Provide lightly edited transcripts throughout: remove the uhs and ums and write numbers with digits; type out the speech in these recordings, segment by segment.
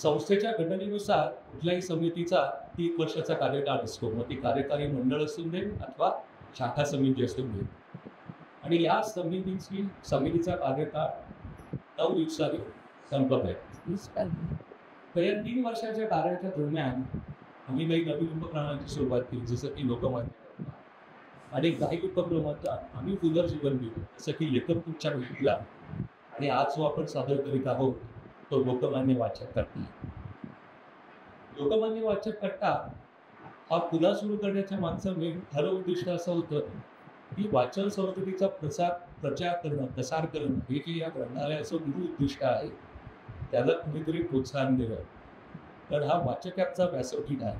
संस्थेच्या घटनेनुसार कुठल्याही समितीचा 3 वर्षाचा कार्यकाळ असतो. मग ती कार्यकारी मंडळ असू दे अथवा शाखा समिती असू दे. आणि या समितीचा कार्यकाळ 9 दिवसांनी संपत आहे. तर या 3 वर्षाच्या कार्याच्या दरम्यान आम्ही काही नवीन उपक्रमांची सुरुवात केली, जसं की लोकमान्य, आणि काही उपक्रमांचा आम्ही पुनर्जीवन दिलं, जसं की लेखक भेटीला. आणि आज जो आपण सादर करीत आहोत तो लोकमान्य वाचक कट्टा. लोकमान्य वाचक कट्टा हा पुन्हा सुरू करण्याच्या मागचं खरं उद्दिष्ट असं होतं की वाचन संस्कृतीचा प्रचार करणं हे जे या ग्रंथालयाचं मूळ उद्दिष्ट आहे त्याला कुणीतरी प्रोत्साहन देणं. तर हा वाचक ॲपचा व्यासपीठ आहे.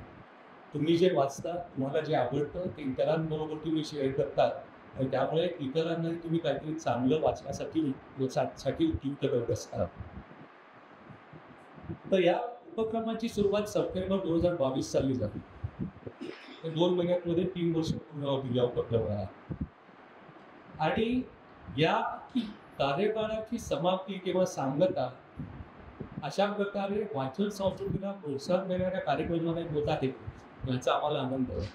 तुम्ही जे वाचता, तुम्हाला जे आवडतं ते इतरांबरोबर तुम्ही शेअर करता आणि त्यामुळे इतरांनाही तुम्ही काहीतरी चांगलं वाचण्यासाठी उपयुक्त करत असता. तर या उपक्रमाची सुरुवात सप्टेंबर 2022 साली झाली. 2 महिन्यांमध्ये 3 वर्ष पूर्ण होतील या उपक्रमाला. आणि या कार्यकाळाची समाप्ती किंवा सांगता अशा प्रकारे वाचन संस्कृतीला प्रोत्साहन देणाऱ्या कार्यक्रमाने होत आहे, याचा आम्हाला आनंद आहे.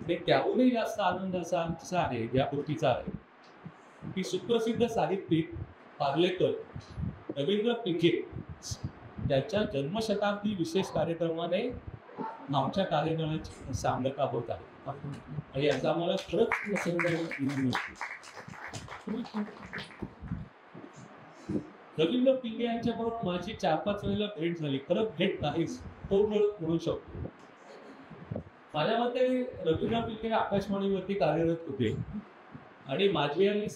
आणि त्याहूनही जास्त आनंद असा आहे या गोष्टीचा आहे की सुप्रसिद्ध साहित्यिक पार्लेकर रवींद्र पिंगे त्याच्या जन्मशताब्दी विशेष कार्यक्रमाने आमच्या कार्यक्रमाची सांगता होत आहे. आणि याचा आम्हाला खरंच रवींद्र पिंगे यांच्याबरोबर माझी 4-5 वेळेला भेट झाली. खरं भेट नाहीच, तो म्हणू शकतो. माझ्या मते रवींद्र पिंगे आकाशवाणीवरती कार्यरत होते आणि माझी आणि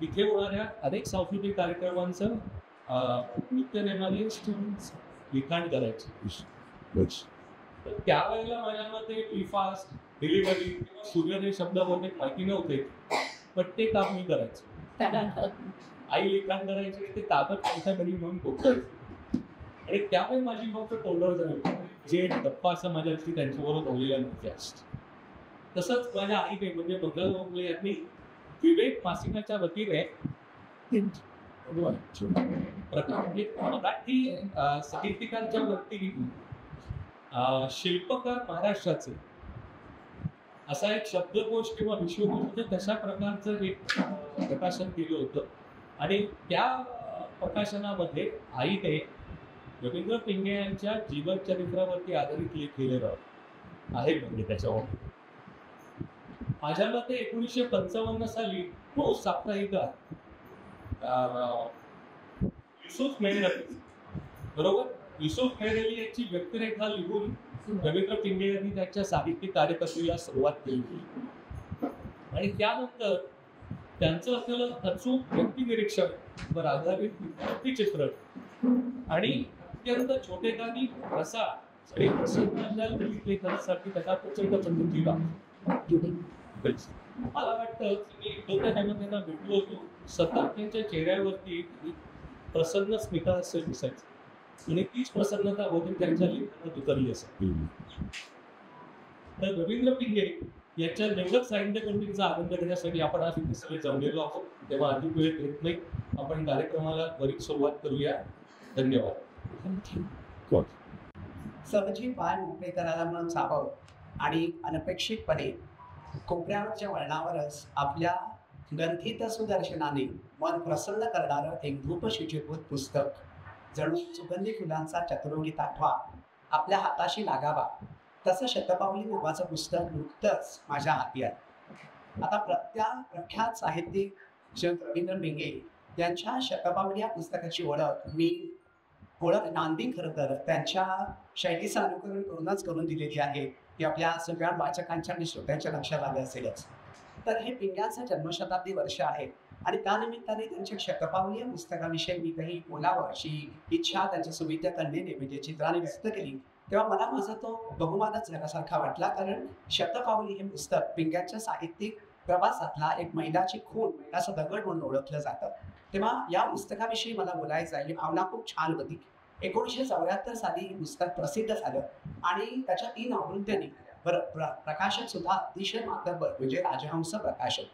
तिथे होणाऱ्या अनेक सांस्कृतिक कार्यक्रमांचं लिखाण करायचे. तर त्यावेळेला माझ्या मते टीफास्ट, डिलिव्हरी किंवा सूर्योदय शब्द वगैरे माहिती नव्हते, पण ते काम मी करायचो. आई लिखाण करायची, ते कागद त्यांच्या घरी म्हणून पोहोचायचे. आणि त्यामुळे माझी फक्त तोंडावर झाली जे गप्पा असं माझ्या त्यांच्याबरोबर बोललेल्या नव्हत्या. तसंच माझ्या आईने म्हणजे मंगल गोखले यांनी विवेक मासिकाच्या वतीने मराठी साहित्यिकांच्या वरती शिल्पकार महाराष्ट्राचे असा एक शब्दकोश किंवा विश्वकोश तशा प्रकारचं एक प्रकाशन केलं होतं. आणि त्या प्रकाशनामध्ये आईने रवींद्र पिंगे यांच्या जीवन चरित्रावरती आधारित लेख केलेलं आहे. म्हणजे त्याच्यावर माझ्या मते 1955 साली पाऊस साप्ताहिका युसुफ मेहरली, बरोबर, युसुफ मेहरली यांची व्यक्तिरेखा लिहून रवींद्र पिंगे यांनी त्यांच्या साहित्यिक कार्यकर्त्याला सुरुवात केली. आणि त्यानंतर त्यांचं असलेलं अचूक व्यक्तिनिरीक्षण आधारित व्यक्तिचित्रण आणि अत्यंत छोटेखानी रसा करण्यासाठी त्याचा प्रचंड संधी दिला. मला वाटतं की त्यांना भेटलो होतो, सतत त्यांच्या चेहऱ्यावरती प्रसन्न स्मिता असेल दिसायचं आणि तीच प्रसन्नता बहुतेक त्यांच्या लिखाणात उतरली असेल. तर रवींद्र पिंगे याच्या निवडक साहित्य कमिटीचा आनंद घेण्यासाठी आपण आज इथे सगळे जमलेलो आहोत. तेव्हा अधिक वेळ घेत नाही, आपण कार्यक्रमाला त्वरित सुरुवात करूया. धन्यवाद. सहजी पाय मोकळे करायला म्हणून जावं आणि अनपेक्षितपणे कोपऱ्यावरच्या वळणावरच आपल्या ग्रंथित सुदर्शनाने मन प्रसन्न करणारं एक धूपशुचिभूत पुस्तक, जणू सुगंधी फुलांचा चतुरंगी ताठवा आपल्या हाताशी लागावा तसं शतपावली नावाचं पुस्तक नुकतंच माझ्या हाती आहे. आता प्रख्यात साहित्यिक रवींद्र पिंगे यांच्या शतपावली या पुस्तकाची ओळख नांदी खरं तर त्यांच्या शैलीचं अनुकरण करूनच करून दिलेली आहे. ती आपल्या सगळ्या वाचकांच्या आणि श्रोत्यांच्या लक्षात आले असेलच. तर हे पिंग्यांचं जन्मशताब्दी वर्ष आहे आणि त्यानिमित्ताने त्यांच्या शतपावली या पुस्तकाविषयी मी काही बोलावं अशी इच्छा त्यांच्या सुविद्या कन्येने म्हणजे चित्राने व्यक्त केली, तेव्हा मला माझा तो बहुमानच झाल्यासारखा वाटला. कारण शतपावली हे पुस्तक पिंग्यांच्या साहित्यिक प्रवासातला एक मैलाची खूण, मैलाचा दगड म्हणून ओळखलं जातं. तेव्हा या पुस्तकाविषयी मला बोलायचं आहे. ही भावना खूप छान होती. 1974 साली हे पुस्तक प्रसिद्ध झालं आणि त्याच्या 3 आवृत्त्या निघाल्या. बरं, प्रकाशक सुद्धा अतिशय मातब्बर म्हणजे राजहंस प्रकाशक.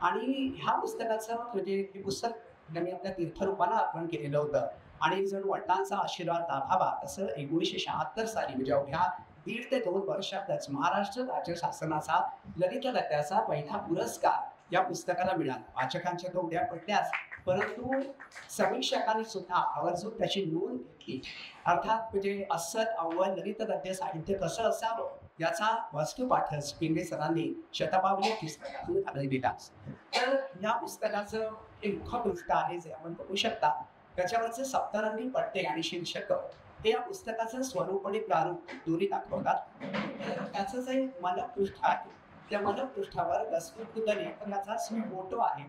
आणि ह्या पुस्तकाचं म्हणजे हे पुस्तक त्यांनी आपल्या तीर्थरूपाला अर्पण केलेलं होतं आणि जण वडिलांचा आशीर्वाद लाभावा असं 1976 साली म्हणजे अवघ्या 1.5 ते 2 वर्षातच महाराष्ट्र राज्य शासनाचा ललित गद्याचा पहिला पुरस्कार या पुस्तकाला मिळाला. वाचकांच्या तो उड्या पडल्याच, परंतु समीक्षकांनी सुद्धा आवर्जून त्याची नोंद घेतली. अर्थात म्हणजे असत अव्वल ललित गद्य साहित्य कसं असावं याचा वस्तुपाठच पिंगे सरांनी शतपावली पुस्तकातून आढळून दिला. तर या पुस्तकाचं एक मुखपृष्ठ आहे जे आपण बघू शकता. त्याच्यावरचे सप्तरंगी पट्टे आणि शीर्षक हे या पुस्तकाचं स्वरूप आणि प्रारूप दोन्ही दाखवतात. त्याचं जे मनपृष्ठ आहे त्या मनपृष्ठावर दस्तूरबुद्ध लेखकाचा फोटो आहे.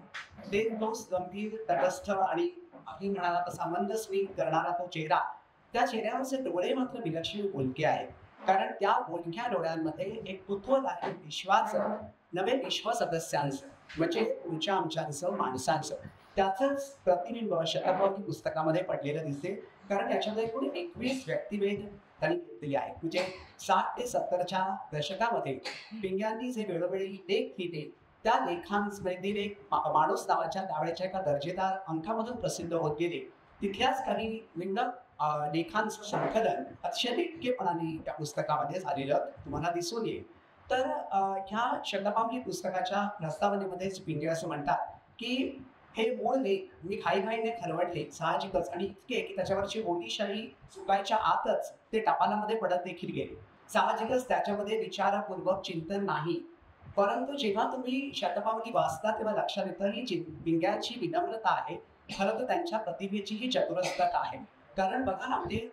ते तोच गंभीर तटस्थ आणि आम्ही म्हणाला तसा मंदस्मित करणारा तो चेहरा, त्या चेहऱ्यावरचे डोळे मात्र विलक्षण बोलके आहेत. कारण त्या बोलक्या डोळ्यांमध्ये एक कुतूहल आहे विश्वाचं, नवे विश्व सदस्यांचं म्हणजे तुमच्या आमच्याचं माणसांचं. त्याचंच प्रतिबिंब शतपावली पुस्तकामध्ये पडलेलं दिसते. कारण त्याच्यामध्ये एकूण 21 व्यक्तिभेद त्यांनी घेतलेले आहेत. म्हणजे 60 ते 70च्या दशकामध्ये पिंग्यांनी जे वेळोवेळी लेख लिहिले त्या लेखांमधील एक माणूस नावाच्या त्यावेळेच्या एका दर्जेदार अंकामधून प्रसिद्ध होत गेले. तिथल्याच काही लिंग लेखांचं संकलन अतिशय नेटकेपणाने त्या पुस्तकामध्ये झालेलं तुम्हाला दिसून येईल. तर ह्या शतपावली पुस्तकाच्या प्रस्तावनेमध्येच पिंगे असं म्हणतात की हे मूळ लेख मी घाईघाईने खरवडले साहजिकच आणि इतके की त्याच्यावरची बोलीशाही चुकायच्या आतच ते टपालामध्ये पडत देखील गेले. साहजिकच त्याच्यामध्ये विचारपूर्वक चिंतन नाही. परंतु जेव्हा तुम्ही शतपावली वाचता तेव्हा लक्षात येतं ही पिंग्यांची विनम्रता आहे, खरं तर त्यांच्या प्रतिभेची ही चतुरस्रता आहे. कारण बघा ना, म्हणजे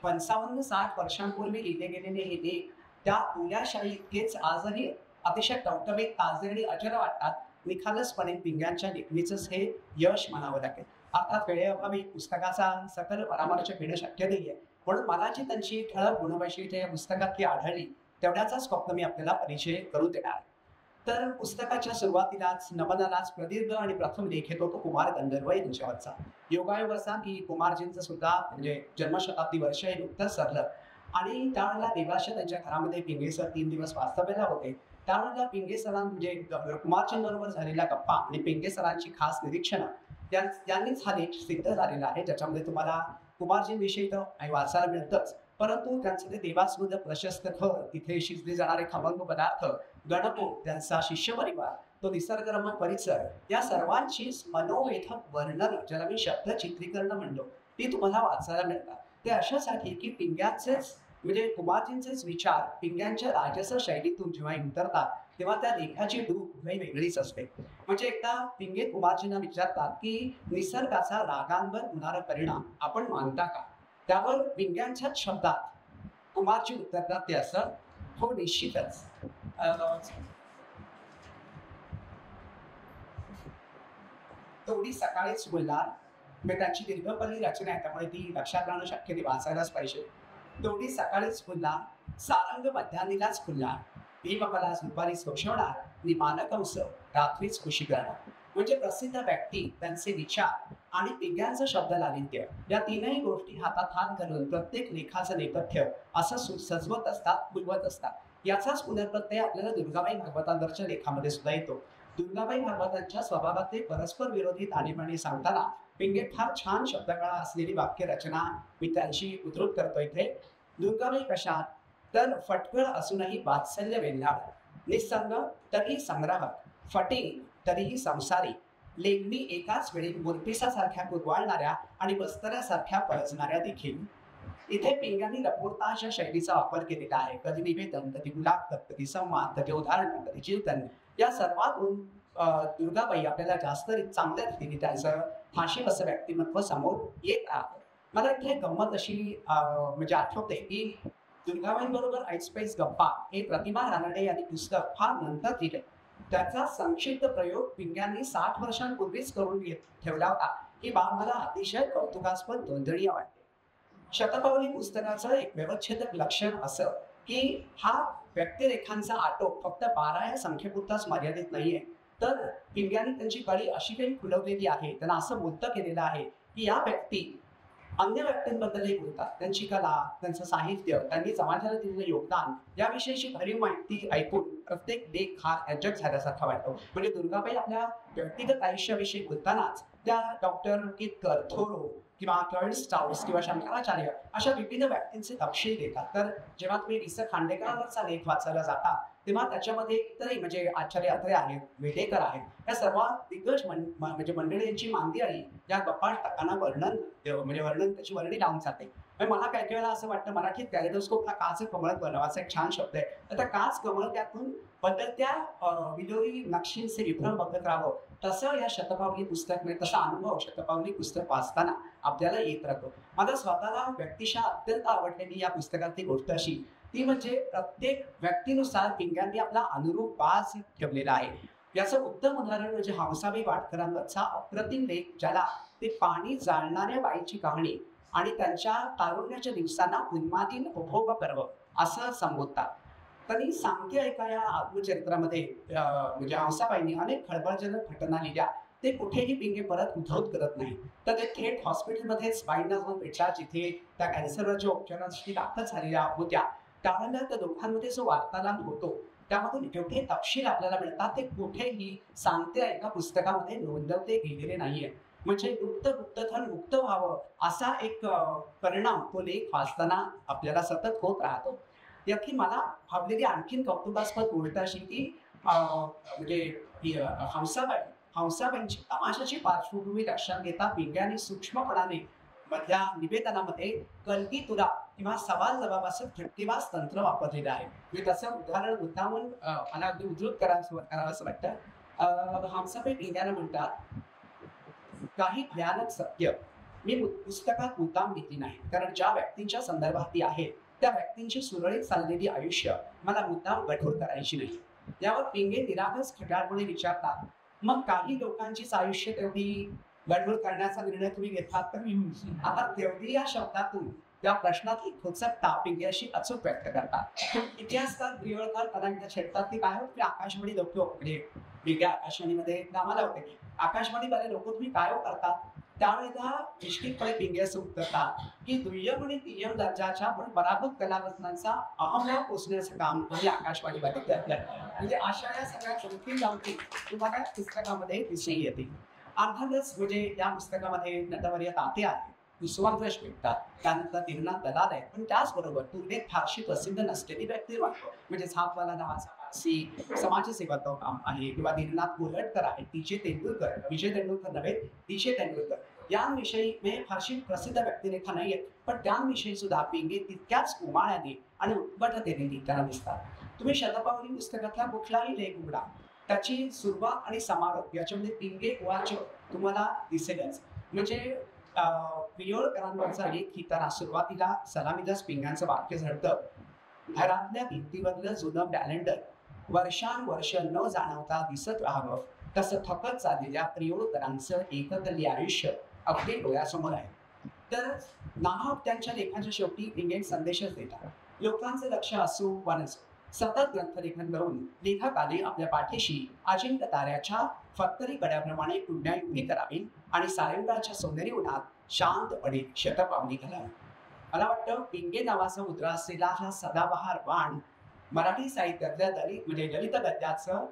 55-60 वर्षांपूर्वी लिहिले गेलेले हे लेख त्या बोल्याशाही इतकेच आजही अतिशय टवटवीत, ताजे आणि अजर वाटतात. निखालसपणे पिंग्यांच्या लेखणीचंच हे यश म्हणावं लागेल. अर्थात वेळेअभावी पुस्तकाचा सकल परामर्श घेणं शक्य नाहीये, म्हणून मला जी त्यांची ठळक गुणवैशिष्ट्ये या पुस्तकातली आढळली तेवढ्याचाच फक्त मी आपल्याला परिचय करून देणार. तर पुस्तकाच्या सुरुवातीलाच नमनालाच प्रदीर्घ आणि प्रथम लेख येतो तो कुमार गंधर्व यांच्यावरचा. योगायोग असा की कुमारजींचं सुद्धा म्हणजे जन्मशताब्दी वर्ष हे नुकतंच सरलं आणि त्यावेळेला देवाशय त्यांच्या घरामध्ये पिंगे सर 3 दिवस वास्तव्याला होते. त्यावेळेला पिंगे सरां म्हणजे कुमारजींबरोबर झालेल्या गप्पा आणि पिंगे सरांची खास निरीक्षणं यांनीच हा लेख सिद्ध झालेला आहे, ज्याच्यामध्ये तुम्हाला कुमारजींविषयी तर काही वाचायला मिळतंच, परंतु त्यांचं ते देवास्मृत प्रशस्त घर, तिथे शिजले जाणारे खमंग पदार्थ, गणपोत, त्यांचा शिष्यपरिवार, तो निसर्गरम्य परिसर, या सर्वांची मनोवेधक वर्णन ज्याला मी शब्द चित्रीकरण म्हणलो ती तुम्हाला वाचायला मिळतात. ते अशासाठी की पिंग्यांचेच म्हणजे कुमारजींचेच विचार पिंग्यांच्या राजस शैलीतून जेव्हा उतरतात तेव्हा त्या लेखाची रूप काही वेगळीच असते. म्हणजे एकदा पिंगे कुमारजींना विचारतात की निसर्गाचा रागांवर होणारा परिणाम आपण मानता का? त्यावर पिंग्यांच्याच शब्दात कुमारजी उत्तरतात ते असं, हो निश्चितच. तेवढी सकाळीच बोलणार, म्हणजे त्यांची दीर्घपल्ली रचना आहे त्यामुळे ती लक्षात राहणं शक्य नाही, वाचायलाच पाहिजे. तेवढी सकाळीच फुलला, सारंग मध्यान्हीलाच फुलला, भीमकलास दुपारी सोशवणार आणि मानकंस रात्रीच खुशी करणार. म्हणजे प्रसिद्ध व्यक्ती, त्यांचे विचार आणि पिंग्यांचं शब्द लालित्य या तीनही गोष्टी हातात हात घालून प्रत्येक लेखाचं नेपथ्य असं सजवत असतात, फुलवत असतात. याचाच पुनर्प्रत्यय आपल्याला दुर्गाबाई भागवतांवरच्या लेखामध्ये सुद्धा येतो. दुर्गाबाई भागवतांच्या स्वभावातले परस्पर विरोधी ताणेबाणे सांगताना पिंगे फार छान शब्दकळा असलेली वाक्य रचना मी त्यांची उद्धृत करतो इथे. दुर्गाबाई कशात तर फटकळ असूनही वात्सल्य वेल्हाळ, निसंग तरी संग्राहक, फटिंग तरीही संसारी, लेखणी एकाच वेळी मुरपिसासारख्या कुरवाळणाऱ्या आणि बस्तऱ्यासारख्या पळजणाऱ्या देखील. इथे पिंग्यांनी लपूरता अशा शैलीचा वापर केलेला आहे. कधी निवेदन, कधी गुलाब, कधी संवाद, कधी उदाहरण, कधी चिंतन. या सर्वातून दुर्गाबाई आपल्याला जास्त चांगल्या रीतीने त्यांचं फाशी असं व्यक्तिमत्व समोर येत आहे. मला इथे गंमत अशी म्हणजे आठवते की दुर्गाबाईंबरोबर ऐसपैस गप्पा हे प्रतिभा रानडे यांनी पुस्तक फार नंतर लिहिलं. त्याचा संक्षिप्त प्रयोग पिंग्यांनी 60 वर्षांपूर्वीच करून ठेवला होता. ही बाब मला अतिशय कौतुकास्पद नोंदणीय वाटते. शतपावली पुस्तकाचं एक व्यवच्छेदक लक्षण असं की हा व्यक्तिरेखांचा आटोप फक्त 12 या संख्येपुरताच मर्यादित नाहीये, तर पिंग्यांनी त्यांची कळी अशी काही खुलवलेली आहे, त्यांना असं बोलतं केलेलं आहे की या व्यक्ती अन्य व्यक्तींबद्दलही बोलतात. त्यांची कला, त्यांचं साहित्य, त्यांनी समाजाला दिलेलं योगदान याविषयीची खरी माहिती ऐकून प्रत्येक लेख हा ऍडजस्ट झाल्यासारखा वाटतो. म्हणजे दुर्गाबाई आपल्या व्यक्तिगत आयुष्याविषयी बोलतानाच त्या डॉक्टर कितकर, थोरो किंवा कर्ल स्टाउस किंवा शंकराचार्य अशा विविध व्यक्तींचे तपशील देतात. तर जेव्हा तुम्ही वि. स. खांडेकरांवरचा लेख वाचायला जाता तेव्हा त्याच्यामध्ये इतरही म्हणजे आचार्य अत्रे आहेत, वेडेकर आहेत, या सर्व दिग्गज म्हणजे मंडळींची मांदियाळी या गप्पा टाकांना वर्णन त्याची वर्णी लावून जाते. मला काही वेळेला असं वाटतं मराठीत कॅलेडोस्कोपला काच कमळ बनवायचा एक छान शब्द आहे. आता काच कमळ त्यातून बदलत्या विलोरी नक्षींचे विभ्रम बघत राहावं, तसं या शतपावली पुस्तक म्हणजे तसा अनुभव शतपावली पुस्तक वाचताना आपल्याला येत राहतो. माझा स्वतःला व्यक्तिशः अत्यंत आवडलेली या पुस्तकातली गोष्ट अशी ती म्हणजे प्रत्येक व्यक्तीनुसार पिंग्यांनी आपला अनुरूप बाज ठेवलेला आहे. याचं उत्तम उदाहरण म्हणजे हंसाबाई वाडकरांवरचा अप्रतिम लेख, ज्याला ते पाणी जाळणाऱ्या बाईची कहाणी आणि त्यांच्या तारुण्याच्या दिवसांना उन्मादीन उपभोग पर्व असं संबोधतात. तरी सांगते ऐका या आत्मचरित्रामध्ये म्हणजे हंसाबाईंनी अनेक खळबळजनक घटना लिहिल्या. ते कुठेही पिंगे परत उद्धवत करत नाही, तर ते थेट हॉस्पिटलमध्येच बाईंना जाऊन भेटला जिथे त्या कॅन्सरवरच्या उपचारांसाठी दाखल झालेल्या होत्या. त्यानंतर त्या दोघांमध्ये जो वार्तालाप होतो त्यामधून एवढे तपशील आपल्याला मिळतात ते कुठेही सांगते ऐका पुस्तकामध्ये नोंदवते गेलेले नाहीये. म्हणजे गुप्तधन मुक्त व्हावं असा एक परिणाम तो लेख वाचताना आपल्याला सतत होत राहतो. यातली मला भावलेली आणखीन कौतुकास्पद गोष्ट अशी की म्हणजे हंसाबाईंची तमाशाची पार्श्वभूमी लक्षात घेता पिंग्यांनी सूक्ष्मपणाने मधल्या निवेदनामध्ये कलगी तुरा किंवा सवाल जबाबाचं फटकेबाज तंत्र वापरलेलं आहे. म्हणजे तसं उदाहरण मुद्दामून मला अगदी उद्धृत करावं असं वाटतं. हंसाबाई पिंग्याला म्हणतात, काही ज्ञानच सत्य मी पुस्तकात मुद्दाम घेतली नाही, कारण ज्या व्यक्तींच्या संदर्भात ती आहे त्या व्यक्तींची सुरळीत चाललेली आयुष्य मला मुद्दाम कठोर करायची नाही. यावर पिंगे निरागस खट्याळपणे विचारतात, मग काही लोकांचीच आयुष्य तेवढी गडबड करण्याचा निर्णय तुम्ही घेतलात तर आता तेवढी या शब्दातून त्या प्रश्नातली खोचकता पिंगे अशी अचूक व्यक्त करतात. इतिहासकार प्रियळकर कदाचित छेडतात की काय होत आकाशवाणी लोक म्हणजे वेगळ्या आकाशवाणीमध्ये कामाला होते. आकाशवाणीवाले लोक तुम्ही काय करतात? त्यावेळेला निश्चितपणे पिंगे असं उत्तरतात की दुय्यम आणि तिय्यम दर्जाच्या पण पराभूत कलावंतांचा अहमला पोचण्याचं काम म्हणजे आकाशवाणीवाले करतात. म्हणजे अशा या सगळ्या शोधील लावती तुम्हाला पुस्तकामध्ये दिसून येतील. अर्थातच म्हणजे या पुस्तकामध्ये नटवर्य ताते आहे, सुवांतश भेटतात, त्यानंतर दीनानाथ दलाल आहेत, पण त्याचबरोबर तुलनेत फारशी प्रसिद्ध नसलेली व्यक्ती वाटतो. म्हणजे झापवाला नावाचा फारसी समाजसेवाचं काम आहे, किंवा दीनानाथ कोल्हटकर आहे, टीचे तेंडुलकर, विजय तेंडुलकर नव्हे टीचे तेंडुलकर, यांविषयी फारशी प्रसिद्ध व्यक्तिरेखा नाही आहेत, पण त्यांविषयी सुद्धा पिंगे तितक्याच उमाळ्याने आणि उत्कटतेने लिहिताना दिसतात. तुम्ही शतपावली पुस्तकातला कुठलाही लेख उघडा, त्याची सुरुवात आणि समारोप याच्यामध्ये पिंगे वाचक तुम्हाला दिसेलच. म्हणजे प्रियळकरांवरचा लेख लिहिताना सुरुवातीला सलामीदास पिंगांचं वाक्य झडतं, घरातल्या भिंतीवरलं जुनं कॅलेंडर वर्षानुवर्ष न जाणवता दिसत राहावं, तसं थकत चाललेल्या प्रियळकरांचं एकत्रित आयुष्य अगदी डोळ्यासमोर आहे. तर नाहक त्यांच्या लेखाच्या शेवटी पिंगे संदेशच देतात. लोकांचं लक्ष असो वा नसो, सतत ग्रंथलेखन करून लेखकाने आपल्या पाठीशी अजिंक्य ताऱ्याच्या फत्तरी कड्याप्रमाणे पुण्या उभी करावी आणि सायंकाळच्या सोनेरी उन्हात शांतपणे शतपावली घालावी. मला वाटतं पिंगे नावाचा मुद्रा असलेला हा सदाबहार वाण मराठी साहित्यातल्या ललित गद्याचं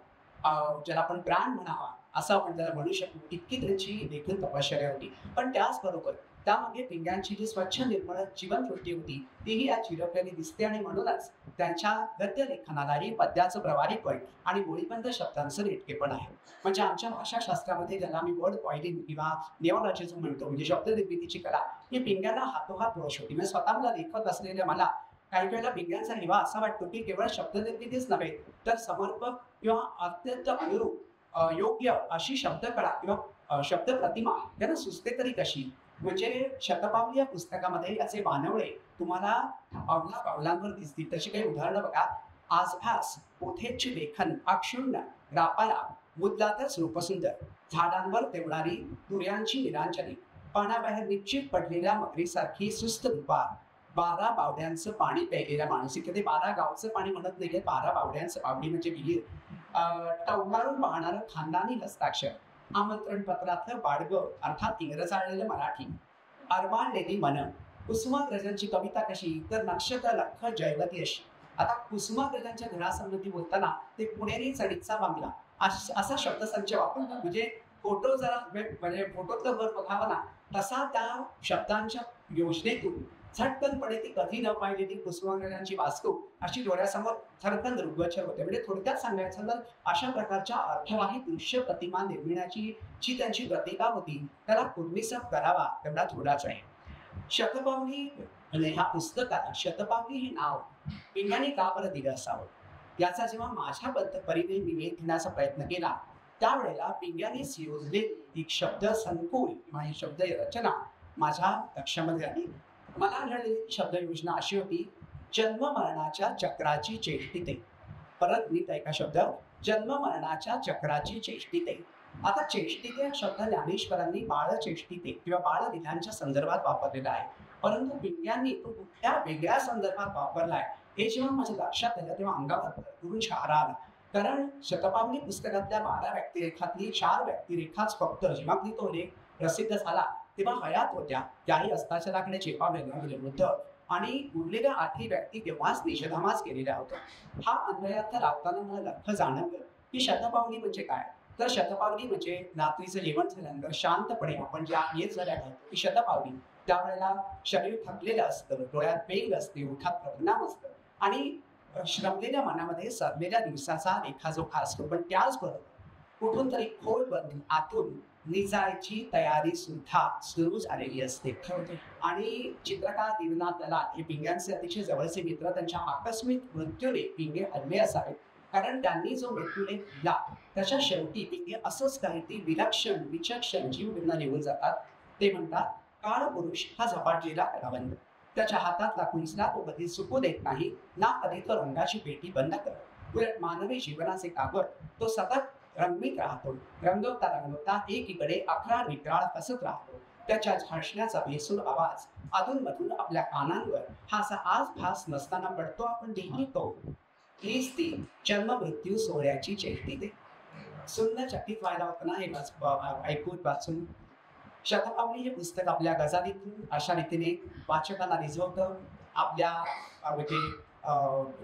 ज्याला आपण ब्रँड म्हणावा असं आपण त्याला म्हणू शकतो, इतकी त्यांची देखील तपश्चर्या होती. पण त्याचबरोबर त्यामध्ये पिंग्यांची जी स्वच्छ निर्मळ जीवनदृष्टी होती तीही या चिरपलेली दिसते, आणि म्हणूनच त्यांच्या गद्य लेखनालाही पद्याचं प्रवारीपण आणि बोळीबंद शब्दांचं नेटकेपण आहे. म्हणजे आमच्या भाषाशास्त्रामध्ये ज्याला आम्ही वर्ड पॉइलिंग किंवा नियोलॉजिझम म्हणतो, म्हणजे शब्दनिर्मितीची कला, ही पिंग्यांना हातोहात वश होती. म्हणजे स्वतःला लेखक असलेल्या मला काही वेळेला पिंग्यांचा हेवा असा वाटतो की केवळ शब्दनिर्मितीच नव्हे तर समर्पक किंवा अत्यंत अनुरूप योग्य अशी शब्दकला किंवा शब्द प्रतिमा त्यांना सुचते तरी कशी. म्हणजे शतपावली या पुस्तकामध्ये याचे वानवळे तुम्हाला पावला पावलांवर दिसतील. तशी काही उदाहरणं बघा. आसभास पोथेचे लेखन अक्षुण्ण रापाला मुद्दातच रूपसुंदर, झाडांवर तेवणारी तुऱ्यांची निरांजनी, पाण्याबाहेर निश्चित पडलेल्या मगरीसारखी सुस्त रूपा, 12 बावड्यांचं पाणी प्यायलेल्या मानसिकते, 12 गावचं पाणी म्हणत नाहीये, 12 बावड्यांचं, बावडी म्हणजे विहीर, टवकारून पाहणारं खानदानी हस्ताक्षर, आमंत्रण पत्रातलं बाडगं अर्थात इंग्रजाळलेलं मराठी, अरमाळलेली मन, कुसुमाग्रजांची कविता कशी तर नक्षत्र लख जयवती अशी. आता कुसुमाग्रजांच्या घरासंबंधी बोलताना ते पुणेरी चढीचा बांगला असा शब्दसंच वापरतात. म्हणजे फोटो जरा म्हणजे फोटोतलं घर बघावं ना तसा त्या शब्दांच्या योजनेतून झटकनपणे ती कधी न पाहिलेली कुसुमाग्रजांची वास्तू अशी डोळ्यासमोर थरकन दृग्गोचर होते. म्हणजे थोडक्यात सांगायचं तर अशा प्रकारच्या अर्थवाही दृश्य प्रतिमा निर्मिण्याची जी त्यांची प्रतिभा होती त्याला कुर्निसप करावा तेवढा थोडाच आहे. शतपावली म्हणजे ह्या पुस्तकाला शतपावली हे नाव पिंगाने का बरं दिलं असावं याचा जेव्हा माझ्या परीने निवेद घेण्याचा प्रयत्न केला त्यावेळेला पिंग्याने योजलेली एक शब्द संकुल किंवा ही शब्द रचना माझ्या लक्षामध्ये आली. मला आढळलेली शब्द योजना अशी होती, जन्म मरणाच्या चक्राची चेष्टिते. परत नीट ऐका शब्द, जन्म मरणाच्या चक्राची चेष्टिते. आता चेष्टिते हा शब्द ज्ञानेश्वरांनी बाळ चेष्टिते किंवा बाळ लिलांच्या संदर्भात वापरलेला आहे, परंतु पिंग्यांनी तो कुठल्या वेगळ्या संदर्भात वापरलाय हे जेव्हा माझ्या लक्षात आलं तेव्हा अंगावर करून शहारा आला. कारण शतपावली पुस्तकातल्या 12 व्यक्तिरेखातली 4 व्यक्तिरेखाच फक्त जेव्हा तो लेख प्रसिद्ध झाला तेव्हा हयात होत्या, त्याही अस्ताचलाकडे चेपावलेलं गेलं होतं आणि उरलेल्या 8 व्यक्ती तेव्हाच निषेधामाच केलेल्या होत्या. हा अन्वयार्थ लावताना मला लक्ष जाणवलं की शतपावली म्हणजे काय. तर शतपावली म्हणजे रात्रीचं जेवण झाल्यानंतर शांतपणे आपण ज्या येत झाल्या की शतपावली त्यावेळेला शरीर थकलेलं असतं, डोळ्यात पेंग असते, ओठात परिणाम असतं आणि श्रमलेल्या मनामध्ये सरलेल्या दिवसाचा लेखाजोखा असतो. पण त्याचबरोबर कुठून तरी खोलवर आतून निजायची तयारी सुद्धा सुरू झालेली असते. आणि चित्रकार दिवनाथ दलाल हे पिंग्यांचे अतिशय जवळचे मित्र, त्यांच्या आकस्मिक मृत्यूने पिंगे हल्ले असावेत, कारण त्यांनी जो मृत्यूने दिला त्याच्या शेवटी पिंगे असंच काहीतरी विलक्षण विचक्षण जीव बिंदा निघून जातात. ते म्हणतात, काळ पुरुष हा झपाटलेला कलावंत, त्याच्या हातातला कुंचला तो कधी सुकू देत नाही ना कधी तो रंगाची पेटी बंद करत. उलट मानवी जीवनाचे कागद तो सतत रंगवीत राहतो, रंगवता रंगवता एकीकडे अकरा निकराळ हसत राहतो. त्याच्या झाडण्याचा बेसूर आवाज अधूनमधून आपल्या कानांवर हा असा आसभास नसताना पडतो. आपण लिहितो हीच ती जन्म मृत्यू सोहळ्याची चेष्टिते. सुंदर चकित व्हायला होतं ना हे ऐकून वाचून. शतपावली हे पुस्तक आपल्या गजालीतून अशा रीतीने वाचकांना रिझवतं, आपल्या म्हणजे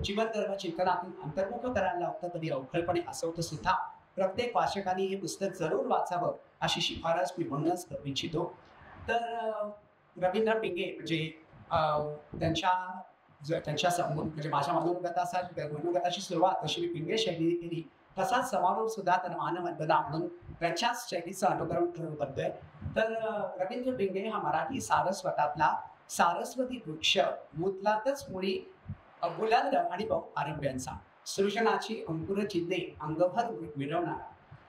जीवनधर्म चिंतनातून अंतर्मुख करायला लावतं, कधी अवखळपणे हसवतं सुद्धा. प्रत्येक वाचकाने हे पुस्तक जरूर वाचावं अशी शिफारस मी म्हणूनच करू इच्छितो. तर रवींद्र पिंगे म्हणजे त्यांच्या म्हणजे माझ्या मनोगताची सुरुवात अशी मी पिंगे शैली केली, तसाच समारोप सुद्धा त्यांना मानवंदना म्हणून त्यांच्याच शैलीचं अनुकरण करून करतोय. तर रवींद्र पिंगे हा मराठी सारस्वतातला सारस्वती वृक्ष, मुतलातच मुळी बुलंद आणि बहुआरंभ्यांचा, सृजनाची अंकुर चिन्हे अंगभर मिळवणारा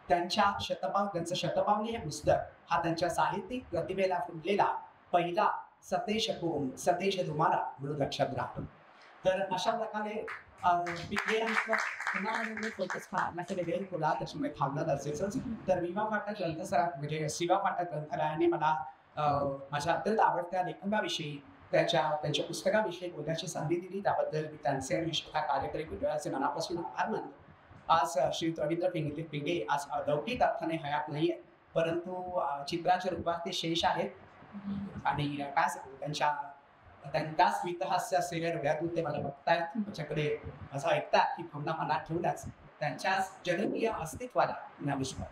त्यांचं शतपावली हे पुस्तक हा त्यांच्या साहित्यिक प्रतिभेला फुटलेला पहिला सतेज तुम्हाला म्हणून लक्षात राहतो. तर अशा प्रकारे त्याच्यामुळे थांबला असेलच. तर विवा फाटक ग्रंथसरात म्हणजे शिवा फाटक ग्रंथालयाने मला माझ्या अत्यंत आवडत्या लेखकाविषयी त्यांच्या पुस्तकाविषयी बोलण्याची संधी दिली, त्याबद्दल मी त्यांचे आणि कार्यकारी मंडळाचे मनापासून आभार मानतो. आज श्री रवींद्र पिंगे आज लौकिक अर्थाने हयात नाहीये, परंतु चित्राच्या रूपात ते शेष आहेत आणि काय सांगू त्यांच्याच वितहास्य असलेल्या डोळ्यातून ते मला बघतायत, त्याच्याकडे असं ऐकतात की भावना मनात ठेवण्याच त्यांच्याच जनकीय अस्तित्वाला नमस्कार.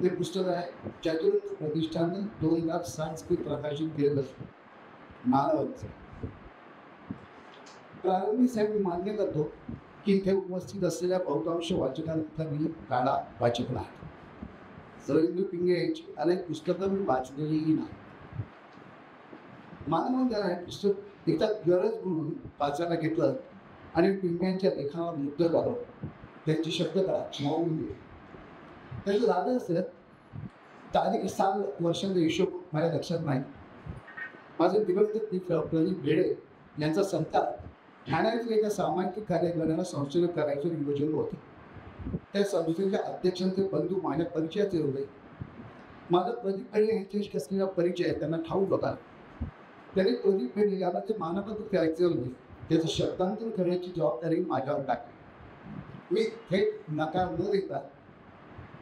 ते पुस्तक आहे चतुर्थ प्रतिष्ठानने 2060 प्रकाशित केलं मानवाचं. प्रारंभी साहेब मी मान्य करतो की इथे उपस्थित असलेल्या बहुतांश वाचकांचा मी काळा वाचक नाही. रवींद्र पिंगे यांची अनेक पुस्तकं मी वाचलेलीही नाही. मानवंदना हे पुस्तक एकदा गरज म्हणून वाचायला घेतलं आणि पिंग्यांच्या लेखावर मुद्द झालो, त्यांची शब्दता मावून गेली. त्याचं झालं असेल तारीख साल वर्षांचा हिशोब माझ्या लक्षात नाही. माझे दिवंगत प्रदीप भेडे यांचा संताप ठाण्यातील एका सामाजिक कार्यक्रमाला संशोधन करायचं नियोजन होतं. त्या संस्थेच्या अध्यक्षांचे बंधू माझ्या परिचयाचे होते. माझा प्रदीप पेढे यांच्याशी असलेला परिचय त्यांना ठाऊक होता. त्याने प्रदीप पेढे याला ते मानपत्र करायचे होते, त्याचं शब्दांतर करण्याची जबाबदारी माझ्यावर टाकली. मी थेट नकार न देता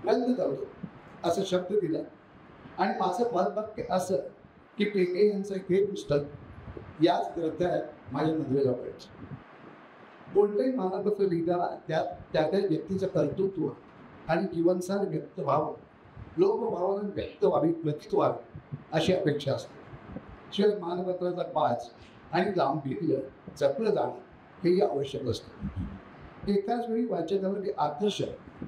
बंद करतो असं शब्द दिला आणि माझं वाक्य असं की पेढे यांचं हे पुस्तक याच ग्रंथालयात माझ्या नजरेला पडायचं. कोणतंही मानपत्र लिहिताना त्यात त्या व्यक्तीचं कर्तृत्व आणि जीवनसार व्यक्त व्हावं, लोकभावना व्यक्त व्हावी, व्यक्त व्हावी अशी अपेक्षा असते. शिवाय मानपत्राचा पाच आणि गांभीर्य जपलं जाणं हेही आवश्यक असतं. एकाच वेळी वाचकामध्ये आदर्श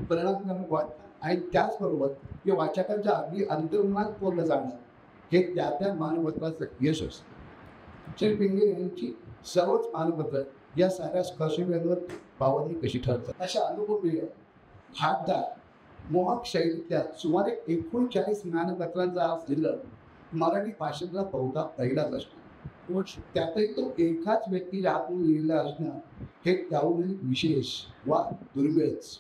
परिणामकारक वाटतं आणि त्याचबरोबर या वाचकांच्या अगदी अंतर्मनात पोरलं जाणं हे त्या मानपत्राचं यश असतं. श्री पिंगे यांची सर्वच मानपत्र या साऱ्या स्पर्शव्यांवर पावरणी कशी ठरतात. अशा अनुभवनीय हातदार मोहक शैलीतल्या सुमारे 39 मानपत्रांचा आज जिल्ह्यात मराठी भाषेतला बहुधा पहिलाच असतो. त्यातही तो एकाच व्यक्तीच्या हातून लिहिलेला असणं हे त्याहूनही विशेष वा दुर्मिळच.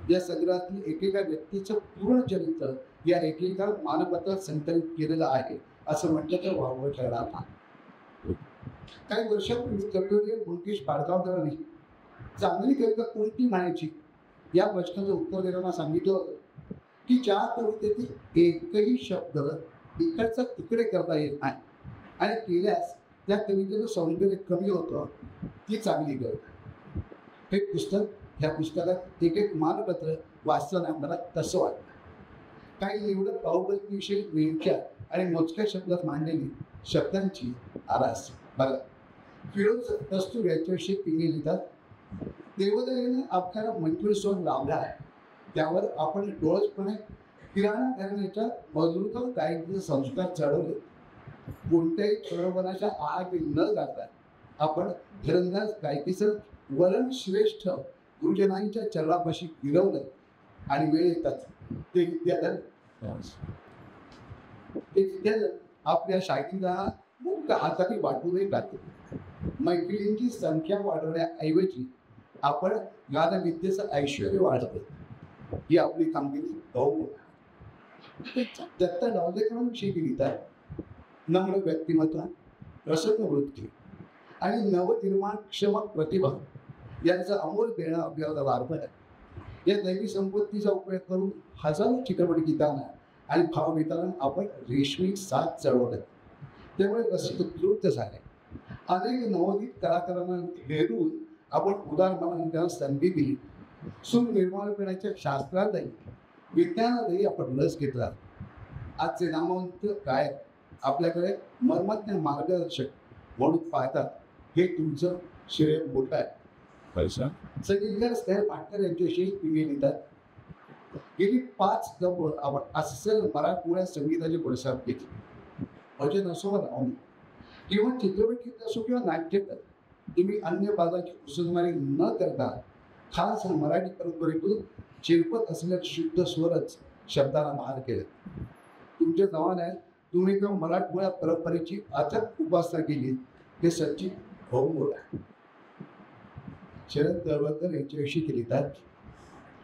या संग्रहातील एकेका व्यक्तीचं पूर्ण चरित्र या एकेका मानपत्रात संकलित केलेलं आहे असं म्हटलं तर वावगं ठरणार नाही. काही वर्षापूर्वी कविवर्य मुकेश पाडगावकरांनी चांगली कविता कोणती म्हणायची या प्रश्नाचं उत्तर देताना सांगितलं की ज्या कवितेतील एकही शब्द इकडचा तिकडे करता येत नाही आणि केल्यास त्या कवितेचं सौंदर्य कमी होतं, ती चांगली कविता. हे पुस्तक, ह्या पुस्तकात एक एक मानपत्र वाचताना मला तसं वाटतं. काही एवढं बाहुबलीविषयी नेमक्या आणि मोजक्या शब्दात मांडलेली शब्दांची आरास. बघा, फिरोज दस्तूर याच्याविषयी पिंगे लिहितात, देवदयेने आपल्याला मंजूर सोन लावला आहे, त्यावर आपण डोळसपणे किराणा घराण्याच्या मजूरकर गायकीचे संस्कार चढवले. कोणत्याही प्रलोभनाच्या आहारी न जाता आपण घरंदाज गायकीचं वरण श्रेष्ठ गुरुजनांच्या चरणापाशी गिरवलं आणि वेळ येतात ते विद्याधन आपल्या शाळेला मुक्त हाताने वाटूनही जाते. मैत्रिणींची संख्या वाढवण्याऐवजी आपण गानविद्येचं ऐश्वर वाढवतो. ही आपली कामगिरी बहु. दत्ता डावलेकरांविषयी लिहितात, नम्र व्यक्तिमत्व, रसद वृत्ती आणि नवनिर्माणक्षम प्रतिभा यांचा अमोल देणं आपल्याला लाभ आहे. या दैवी संपत्तीचा उपयोग करून हजारो चित्रपट गीतांना आणि भावगीतांना आपण रेशमी साथ चढवलं. त्यामुळे रसिक उत्कृष्ट झाले. अनेक नवोदित कलाकारांना घेरून आपण उदाहरणार्थ त्यांना संधी दिली. सूर निर्माण करण्याच्या शास्त्रातही विज्ञानातही आपण लस घेतला. आजचे नामवंत गायक आपल्याकडे मर्मज्ञ मार्गदर्शक म्हणून पाहतात, हे तुमचं श्रेय मोठं आहे. संगीतकार स्नेहल पाटकर यांच्याविषयी पिंगे लिहितात, गेली 5 दशकं आपण अस्सल मराठमोळ्या संगीताचे पुरस्कार घेतले. भजन असो वा लावणी किंवा चित्रपट गीत असो किंवा नाट्यकर, तुम्ही अन्य बाजाची उसुमारी न करता खास मराठी परंपरेतून चिरपत असलेल्या शुद्ध स्वरच शब्दाला बहार केलं. तुमच्या जमान्यात तुम्ही एका मराठमोळ्या परंपरेची अथक उपासना केली, हे सच्ची बहुमोल आहे. शरद तळवलकर यांच्याविषयी लिहितात,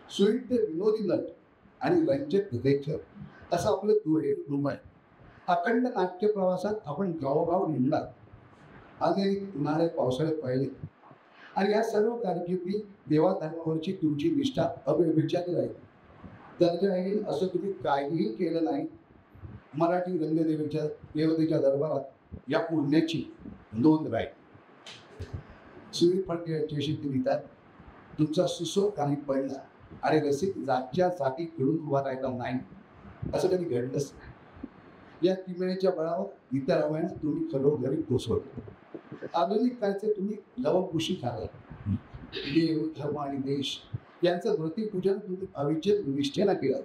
सुयुक्त विनोदी नट आणि रंजक लेखक असं आपलं दुहेरी कुटुंब आहे. अखंड नाट्य प्रवासात आपण गावोगाव निघणार, अनेक उन्हाळ्यात पावसाळ्यात पाहिले आणि या सर्व कारकिर्दीत देवाधर्मावरची तुमची निष्ठा अविचारी राहील. दर्जा येईल असं तुम्ही काहीही केलं नाही. मराठी रंगदेवीच्या देवतेच्या दरबारात या पुण्याची नोंद राहील. सुनील फडके यांच्याविषयी ते लिहितात, तुमचा सुसो काही पडला आणि रसिक जागच्या जागी खेळून उभा राहिला नाही, असं कधी घडलंच नाही. या किमयाच्या बळावर इतर रामायणात तुम्ही खरोखरी कोसळतो. आधुनिक काळचे तुम्ही लवकुशी झाला. देव, धर्म आणि देश यांचं प्रतिपूजन तुम्ही अविचल निष्ठेला केलं.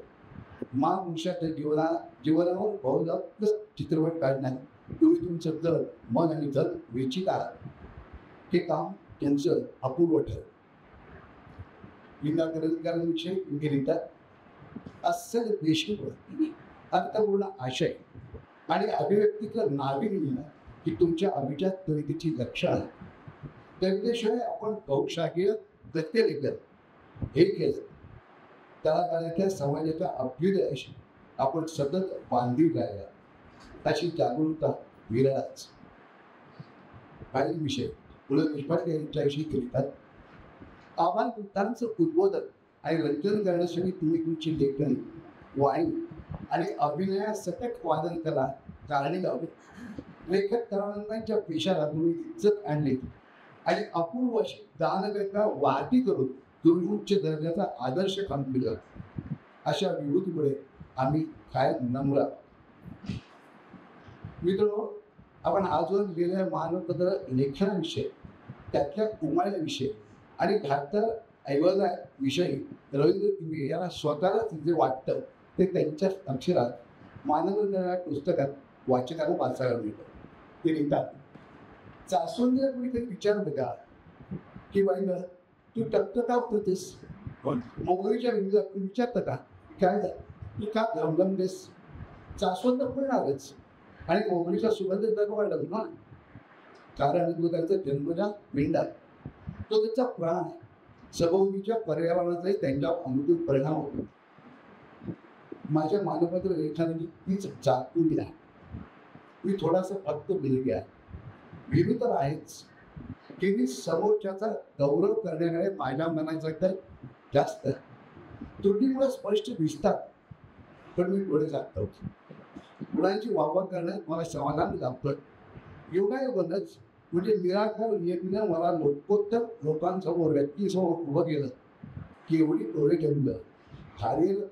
महापुरुषाच्या जीवनावर बहुलक चित्रपट काढण्यात तुम्ही तुमचं दल, मन आणि धन वेचित आहात. हे काम त्यांचं अपूर्व ठरलं. विनाकरणकारांविषयी पिंगे लिहितात, अस्सल देशपूर्ण अर्थपूर्ण आशय आणि अभिव्यक्तीतलं नाविन्य की तुमच्या अभिजात कवितेची लक्षण आहे. त्याच्याशिवाय आपण बहुशाखीय गद्यलेखन हे केलं तळागाळातल्या समाजाच्या अभ्युदयाशी आपण सतत बांधील राहिला अशी जागरूकता विरळाच. काही विषय पु ल देशपांडे यांच्याविषयी लिहितात. आव्हान वृत्तांचं उद्बोधन आणि रंजन करण्यासाठी तुम्ही तुमची लेखन वाणी आणि अभिनयात सतत वादन कला कारणी लावली. लेखक कलावंतांच्या पेशाला तुम्ही इज्जत आणली आणि अपूर्व अशी दानगंगा वाहती करून तुम्ही उच्च दर्जाचा आदर्श काम केलं. अशा विभूतीमुळे आम्ही काय नम्र. मित्रांनो, आपण आजवर लिहिलेल्या मानवपत्र लेखनाविषयी त्यातल्या उमाळ्याविषयी आणि घातर ऐवजा विषयी रवींद्र पिंगे यांना स्वतःलाच जे वाटतं ते त्यांच्या अक्षरात मानवंदना पुस्तकात वाचकाला वाचायला मिळतं. ते लिहितात, चासोंदला कोणीतरी विचारलं का की बाईनं तू टक्क का होतेस? मोगरीच्या विंगा विचारतं का काय तू का गमगमतेस? चासोंद पडणारच आणि मोगरीचा सुगंध दरवळलाच ना. कारण तो त्यांचा जन्मजात मेंढा, तो त्याचा प्राण आहे. सभोवतीच्या पर्यावरणाचाही त्यांच्यावर अनुकूल परिणाम होतो. माझ्या मानवपत्र लेखनाची तीच जातून आहे. मी थोडासा फक्त बिलगी आहे, विरू तर आहेच की मी समोरच्याचा गौरव करण्याकडे माझ्या मनाचा तर जास्त त्रुटीमुळे स्पष्ट दिसतात, पण मी पुढे जातो. मुलांची वाहवा करण्यात मला समाधान लाभतं. योगायोगच म्हणजे निराकार यज्ञ मला लोकोत्तर लोकांसमोर व्यक्तीसमोर उभं केलं की एवढी डोळे ठेवलं हारेल.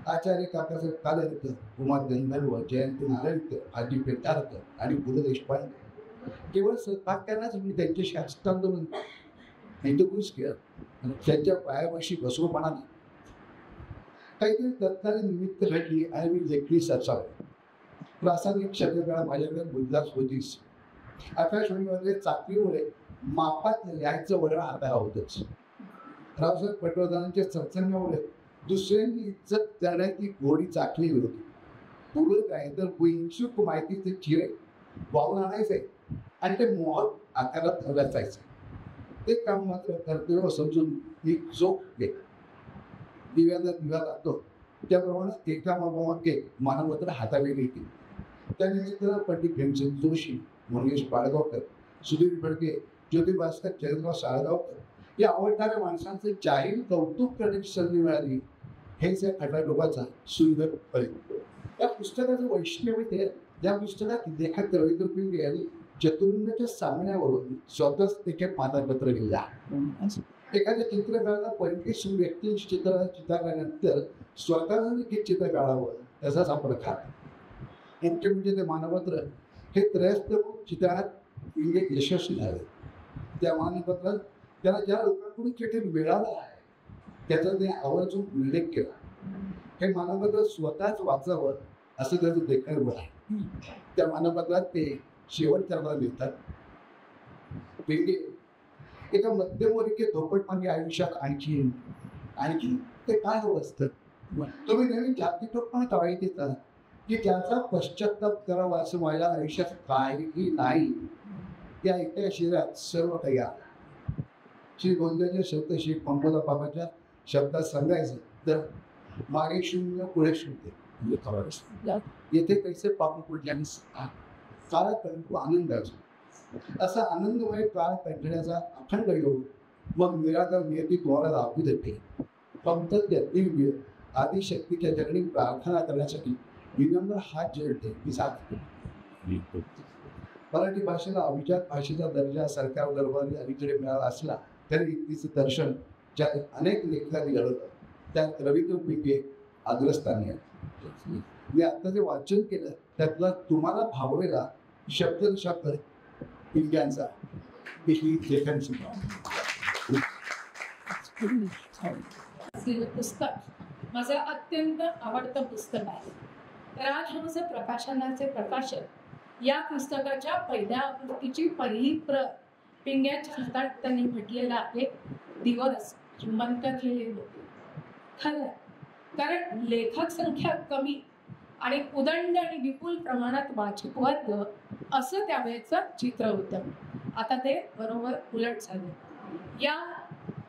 आचार्य काकासाहेब कालेकर, कुमार गंधर्व, जयंत नारायणकर, आजी पेटारकर आणि पु ल देशपांडे केवळ सत्पात्यांनाच मी त्यांच्याशी हस्तांदोलन हिंदुकुश केलं. त्यांच्या पायापाशी बसवपणाने काहीतरी तत्कालीन निमित्त घडली आणि मी लेखणी सरसावले. प्रासंगिक शब्दकळा माझ्याकडे बुद्धलाच होतीच. आकाशवाणीमध्ये चाकरीमुळे मापात लिहायचं वळण आता होतंच. रावसाहेब पटवर्धनांच्या सत्संगामुळे दुसऱ्यांनी इज्जत करण्याची गोडी चाकली होती. पुढे काय तर विंचूक माहितीचे चिरे वाहून आणायचे आणि ते मोहर आकारात रचायचे. ते काम मात्र कर्तव्य समजून मी चोख घेत. दिव्याला दिवा लागतो त्याप्रमाणे एका मागोमाग एक मानवपत्र हातावेगळी येतील. त्यानिमित्त पंडित भीमसेन जोशी, मंगेश पाडगावकर, सुधीर फडके, ज्योतिभास्कर, चंद्रराव साळगावकर या आवडणाऱ्या माणसांचे जाहीर कौतुक करण्याची संधी मिळाली. हेच या खटाटोपाचा सुंदर फलित. या पुस्तकाचं वैशिष्ट्य ते या पुस्तकात लेखक रवींद्र पिंगे यांनी चतुर्ंगाच्या सामन्यावरून स्वतःच त्याचे पानपत्र लिहिला. एखाद्या चित्रकाराला 25 व्यक्तींची चित्रानंतर स्वतःचं देखील चित्र काढावं तसाच हा प्रकार. मुख्य म्हणजे ते मानपत्र हे त्रयस्थ चित्रात पिंगे यशस्वी झाले. त्या मानपत्रात त्याला ज्या लोकांकडून चिठी मिळालं आहे त्याचा ते आवर्जून उल्लेख केला. हे मानपत्र स्वतःच वाचावं असं त्याचं देखणं आहे. त्या मानपत्रात ते शेवटच्या लिहितात, पिंगे एका मध्यमवर्गीय धोपटमागे आयुष्यात आणखी ते काय हवं असतं. तुम्ही नेहमी जातीटोपणा टाळी देता की त्याचा पश्चाताप करावा असं माझ्या आयुष्यात काहीही नाही. या एकट्या शरीरात सर्व काही आहे. श्री गोंद्याच्या शब्द श्री पंपोला बाबाच्या शब्दात सांगायचं तर मागे शून्य पुढे शून्य, येथे कैसे पाप पुढल्याने काळात परंतु आनंद असो. असा आनंदमय काळ पेटण्याचा अखंड योग मग निराकार नियती तुम्हाला दाखवू देते. फक्त दिव्य आदिशक्तीच्या चरणी प्रार्थना करण्यासाठी विनम्र हात जोडते मी सांगतो. मराठी भाषेला अभिजात भाषेचा दर्जा सरकार दरबारी अलीकडे मिळाला असला तरी तिचं दर्शन ज्यात अनेक लेखकांनी घडवलं त्यात रवींद्र पिंगे अग्रस्थानी आहे. मी आता जे वाचन केलं त्यातला तुम्हाला भावलेला शब्द पिंग्यांचा लेखन पुस्तक माझं अत्यंत आवडतं पुस्तक आहे. राजहंस प्रकाशनाचे प्रकाशक या पुस्तकाच्या पहिल्या आवृत्तीची पहिली प्रत पिंग्याच्या हातात त्यांनी म्हटलेला आहे. दिवस मंथन हे खरं, कारण लेखक संख्या कमी आणि उदंड आणि विपुल प्रमाणात वाचक वर्ग असं त्यावेळेचं चित्र होतं. आता ते बरोबर उलट झाले. या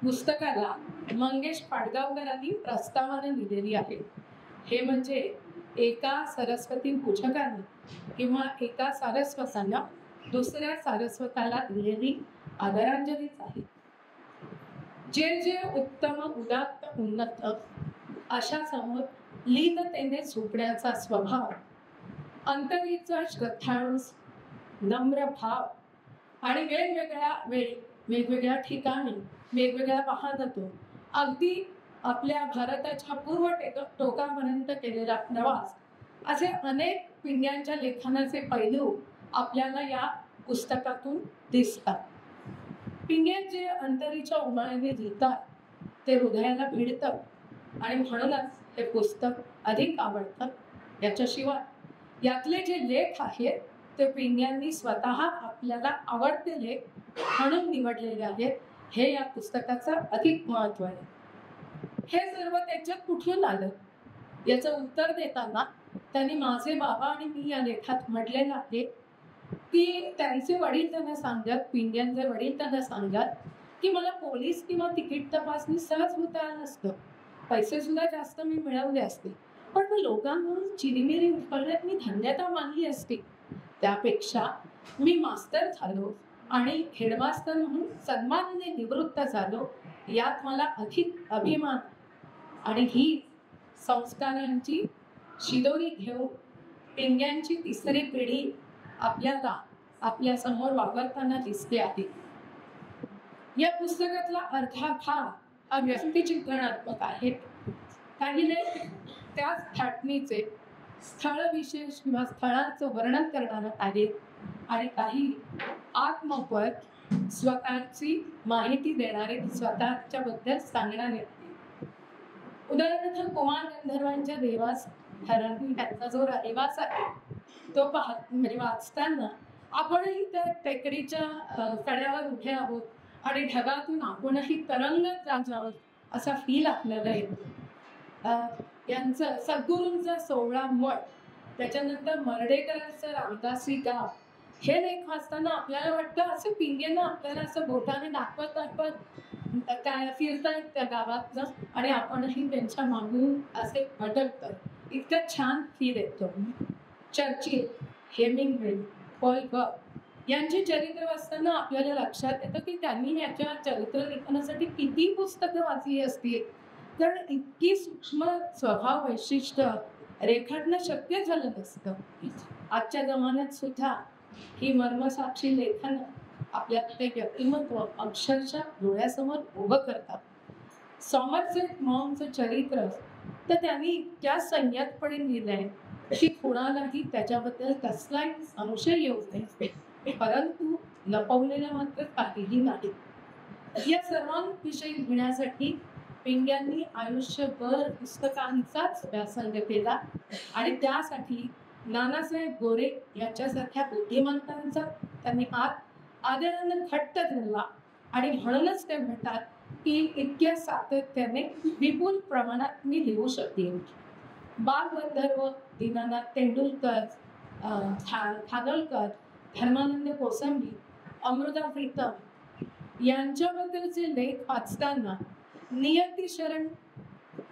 पुस्तकाला मंगेश पाडगावकरांनी प्रस्तावना दिलेली आहे. हे म्हणजे एका सरस्वती पूजकाने किंवा एका सारस्वताला दुसऱ्या सारस्वताला दिलेली आदरांजलीच आहे. जे जे उत्तम उदात्त उन्नत अशा समोर लीनतेने झोपण्याचा स्वभाव, अंतरीचा श्रद्धाळू नम्र भाव आणि वेगवेगळ्या वेळी वेगवेगळ्या ठिकाणी वेगवेगळ्या वाहनातून अगदी आपल्या भारताच्या पूर्व टोकापर्यंत केलेला प्रवास, असे अनेक पिंग्यांच्या लेखनाचे पैलू आपल्याला या पुस्तकातून दिसतात. पिंग्या जे अंतरीच्या उमाळ्याने लिहितात ते हृदयाला भिडतं आणि म्हणूनच हे पुस्तक अधिक आवडतं. याच्याशिवाय यातले जे लेख आहेत ते पिंग्यांनी स्वतः आपल्याला आवडते लेख म्हणून निवडलेले आहेत. हे या पुस्तकाचं अधिक महत्व आहे. हे सर्व त्याच्यात कुठून आलं याचं उत्तर देताना त्यांनी माझे बाबा आणि मी या लेखात म्हटलेलं आहे की त्यांचे वडील त्यांना सांगत, पिंग्यांचे वडील त्यांना सांगत की मला पोलीस किंवा तिकीट तपासणी सहज होता आलं नसतं, पैसे सुद्धा जास्त मी मिळवले असते, पण मी लोकांवरून चिरीमिरी करण्यात मी धन्यता मानली असती. त्यापेक्षा मी मास्तर झालो आणि हेडमास्तर म्हणून सन्मानाने निवृत्त झालो, यात मला अधिक अभिमान. आणि ही संस्कारांची शिदोरी घेऊन पिंग्यांची तिसरी पिढी आपल्याला आपल्या समोर वावरताना दिसते आहे. या पुस्तकातला अर्धा भाग हा व्यक्तिचित्रणात्मक आहे. काही लेख त्याच थाटणीचे स्थळ विशेष किंवा स्थळाचं वर्णन करणारं आहे आणि काही आत्मपद स्वतःची माहिती देणारे, स्वतःच्या बद्दल सांगणारे. उदाहरणार्थ कुमार गंधर्वांच्या देवास घरातील त्यांचा जो रहिवास आहे तो म्हणजे वाचताना आपणही त्या टेकडीच्या कड्यावर उभे आहोत आणि ढगातून आपणही तरंगत जात आहोत असा फील आपल्याला येतो. यांचं सद्गुरूंचा 16 मठ, त्याच्यानंतर मर्डेकरांचं रामदासी गाव, हे लेख वाचताना आपल्याला वाटतं असं पिंगेनं आपल्याला असं बोटाने दाखवत काय फिरतायत त्या गावातलं आणि आपणही त्यांच्या मागून असे भटकतो. इतकं छान फील येतो. चर्चिल, हेमिंग्वे, पॉल गॉग यांची चरित्र वाचताना आपल्याला लक्षात येतं की त्यांनी याच्या चरित्र लेखनासाठी किती पुस्तकं वाचली असतील, कारण इतकी सूक्ष्म स्वभाव वैशिष्ट्य रेखाटणं शक्य झालं नसतं. आजच्या जमान्यात सुद्धा ही मर्मसाक्षी लेखन आपल्यात ते व्यक्तिमत्व अक्षरशः डोळ्यासमोर उभं करतात. सॉमरसेट मॉमचं चरित्र तर त्यांनी इतक्या संयतपणे लिहिलंय की कुणालाही त्याच्याबद्दल कसलाही संशय येऊ नये, परंतु लपवलेलं मात्र काहीही नाही. या सर्वांविषयी लिहिण्यासाठी पिंग्यांनी आयुष्यभर पुस्तकांचाच व्यासंग केला आणि त्यासाठी नानासाहेब गोरे यांच्यासारख्या बुद्धिमंतांचा त्यांनी हात आदरानं घट्ट धरला आणि म्हणूनच ते म्हणतात की इतक्या सातत्याने विपुल प्रमाणात मी लिहू शकेन. बाल गंधर्व, दीनानाथ तेंडुलकर, खानोलकर, धर्मानंद कोसंबी, अमृता प्रीतम यांच्याबद्दलचे लेख वाचताना नियती शरण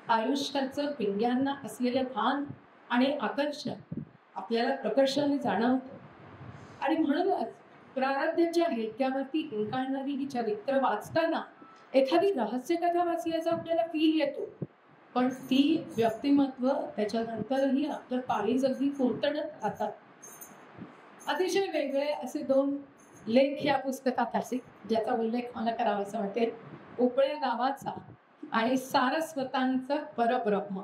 आयुष्याचं पिंग्यांना असलेलं भान आणि आकर्षण आपल्याला प्रकर्षाने जाणवतं. आणि म्हणूनच प्रारब्धाच्या हेक्यावरती इंकाळणारी ही चरित्र वाचताना एखादी रहस्यकथा वाचल्याचा आपल्याला फील येतो, पण ती व्यक्तिमत्व त्याच्यानंतरही आपलं काळीज अगदी फुरतडत राहतात. अतिशय वेगळे असे 2 लेख या पुस्तकात असे ज्याचा उल्लेख मला करावासा वाटेल. उपळ्या गावाचा आणि सारस्वतांचं परब्रह्म.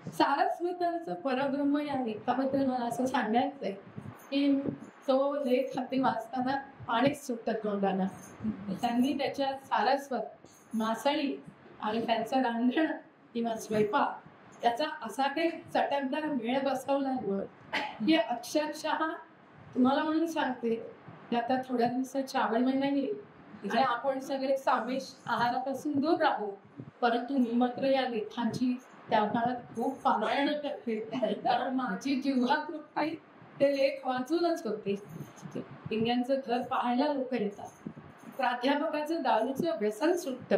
सारस्वतांचं परब्रह्म या लेखाबद्दल मला असं सांगायचंय की तो लेख हाती वाचताना पाणीच सुटत तोंडाला. त्यांनी त्याच्या सारस्वत, मासळी आणि त्यांचं रांधण किंवा स्वयंपाक याचा असा काही चटकदार मेळ बसवल्यावर की अक्षरशः तुम्हाला म्हणून सांगते की आता थोड्या दिवसात श्रावण महिना येईल, तिथे आपण सगळे सामेश आहारापासून दूर राहू, परंतु मी मात्र या लेखांची त्या काळात खूप पारायण करते, कारण माझी जिव्हा काही ते लेख वाचूनच होते. पिंग्यांचं घर पाहायला लोक येतात. प्राध्यापकाचं दारूचं व्यसन सुटतं.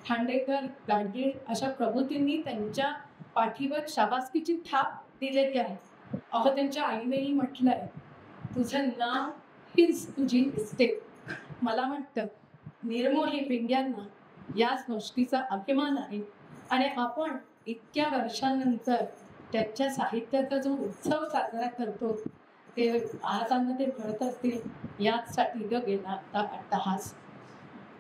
खांडेकर, गाडगीळ अशा प्रभूतींनी त्यांच्या पाठीवर शाबासकीची थाप दिलेली आहे. अहो, त्यांच्या आईनेही म्हटलंय, तुझं नाव हीच तुझी इस्टेट. मला वाटतं निर्मोही पिंग्यांना याच गोष्टीचा अभिमान आहे आणि आपण इतक्या वर्षांनंतर त्याच्या साहित्याचा जो उत्सव साजरा करतो ते आहासांमध्ये घडत असतील याचसाठी गेला आता अट्टहास.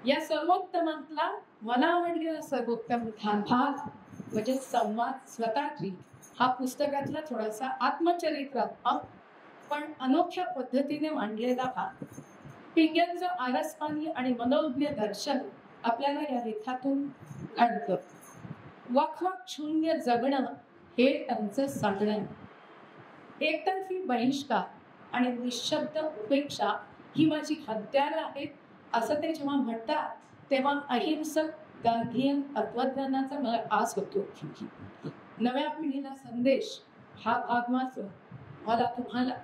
या सर्वोत्तमातला मला आवडलेला सर्वोत्तम भाग म्हणजे संवाद स्वतःची हा पुस्तकातला थोडासा आत्मचरित्रात्मक पण अनोख्या पद्धतीने मांडलेला भाग. पिंग्यांचं आरसपानी आणि मनोज्ञ दर्शन आपल्याला या लेखातून घडतं. वखवक शून्य जगणं हे त्यांचं सांगणं. एकतर्फी बहिष्कार आणि निशब्द उपेक्षा ही माझी हत्यारं आहेत असं ते जेव्हा म्हणतात तेव्हा अहिंसक गांधीयन तत्वज्ञानाचा मला आस होतो. नव्या पिढीला संदेश हा भाग वाचून मला तुम्हाला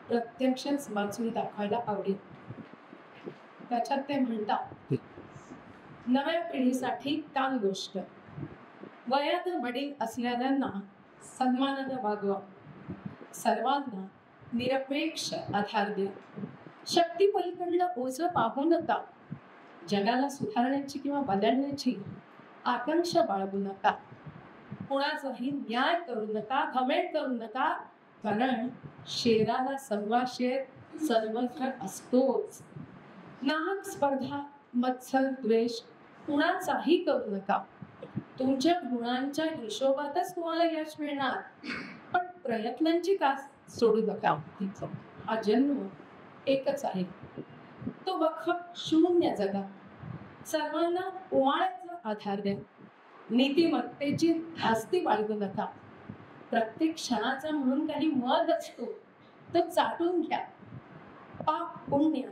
प्रत्यक्षच वाचून दाखवायला आवडेल. त्याच्यात ते म्हणतात, नव्या पिढीसाठी काम गोष्ट. वयात वडील असलेल्यांना सन्मानानं वागवा. सर्वांना निरपेक्ष आधार द्या. शक्ती पलीकडलं ओझं पाहू नका. जगाला सुधारण्याची किंवा बदलण्याची आकांक्षा बाळगू नका. कुणाचाही न्याय करू नका, घमेंड करू नका, कारण शेराला सव्वा शेर सर्वत्र असतोच. नाहक स्पर्धा, मत्सर, द्वेष कुणाचाही करू नका. तुमच्या गुणांच्या हिशोबातच तुम्हाला यश मिळणार, पण प्रयत्नांची का सोडू नका. हा जन्म एकच आहे, तो वखवक शून्य जगा. सर्वांना ओवाळ्याचा आधार द्या. नीतिमत्तेची धास्ती बाळगू नका. प्रत्येक क्षणाचा म्हणून काही मध असतो तो चाटून घ्या. पाप पुण्य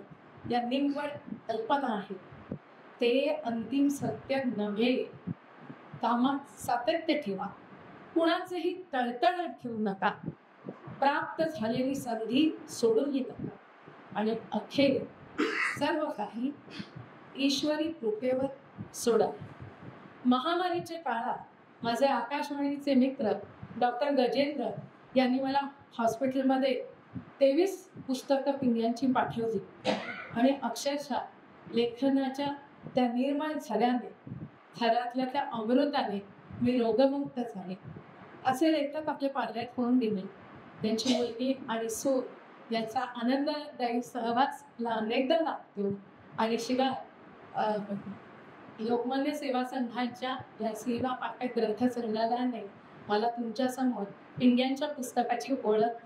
या निव्वळ कल्पना आहे, ते अंतिम सत्य नव्हे. कामात सातत्य ठेवा. कुणाचेही तळतळ ठेवू नका. प्राप्त झालेली संधी सोडूनही नका. आणि अखेर सर्व काही ईश्वरी कृपेवर सोडा. महामारीच्या काळात माझे आकाशवाणीचे मित्र डॉक्टर गजेंद्र यांनी मला हॉस्पिटलमध्ये 23 पुस्तकं पिंग्यांची पाठवली आणि अक्षरशः लेखनाच्या त्या निर्माण झाल्याने, घरातल्या त्या अमृताने मी रोगमुक्त झाले. असे लेखक आपल्या पाल्यात होऊन गेले. त्यांची मुलगी आणि सूर याचा आनंददायी सहवास अनेकदा लागतो. आणि शिवाय लोकमान्य सेवा संघाच्या या सेवा पाठक ग्रंथ संग्रहालयाने मला तुमच्या समोर पिंग्यांच्या पुस्तकाची ओळख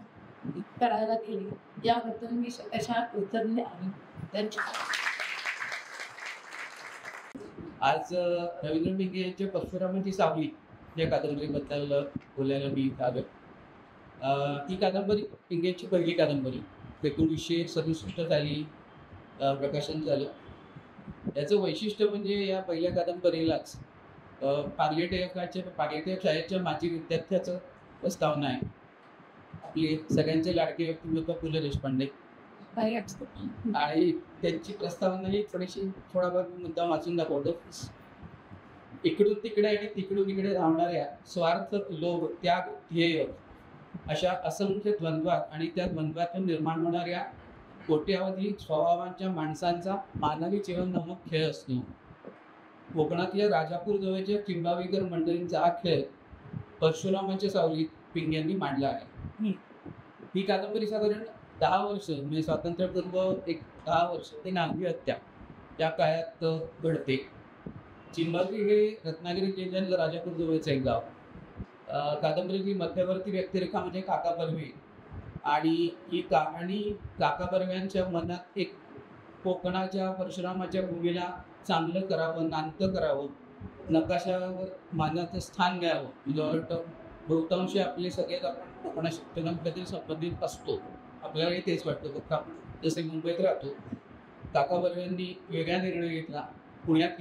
करायला केली, याबद्दल मी शतशः कृतज्ञ आहे. धन्यवाद. आज रवींद्र पिंगे यांचे परशुरामाची सावली या कादंबरीबद्दल बोलायला मी आलो. ही कादंबरी पिंगेची पहिली कादंबरी 1967 साली प्रकाशन झालं. याचं वैशिष्ट्य म्हणजे या पहिल्या कादंबरीलाच पार्लेट शाळेच्या माजी विद्यार्थ्याचं प्रस्तावना आहे. आपले सगळ्यांचे लाडके व्यक्तिमत्व पु ल देशपांडे आणि त्यांची प्रस्तावना ही थोडाफार मुद्दा वाचून दाखवतो. इकडून तिकडे आणि तिकडून इकडे राहणाऱ्या स्वार्थ, लोभ, त्याग, ध्येय अशा असंख्य द्वंद्वात आणि त्या द्वंद्वातून निर्माण होणाऱ्या कोट्यावधी स्वभावांच्या माणसांचा मानवी जीवन नामक खेळ असतो. कोकणातल्या राजापूर जवळच्या चिंबावीकर मंडळींचा हा खेळ परशुरामाच्या सावलीत पिंग्यांनी मांडला आहे. ही कादंबरी साधारण 10 वर्ष म्हणजे स्वातंत्र्यपूर्व 10 वर्ष ते नागरी हत्या या काळात घडते. चिंबावी हे रत्नागिरी जिल्ह्यातलं राजापूर जवळचं एक गाव. कादंबरीची मध्यवर्ती व्यक्तिरेखा म्हणजे काका बर्वे आणि ही कहाणी काका बर्व्यांच्या मनात एक कोकणाच्या परशुरामाच्या भूमीला चांगलं करावं, नांदतं करावं, नकाशावर मानाचं स्थान द्यावं. जवळ बहुतांशी आपले सगळेच आपण कोकणाशी संबंधित असतो. आपल्यालाही तेच वाटतं. फक्त आपण जसे मुंबईत राहतो. काका बर्व्यांनी वेगळा निर्णय घेतला. पुण्यात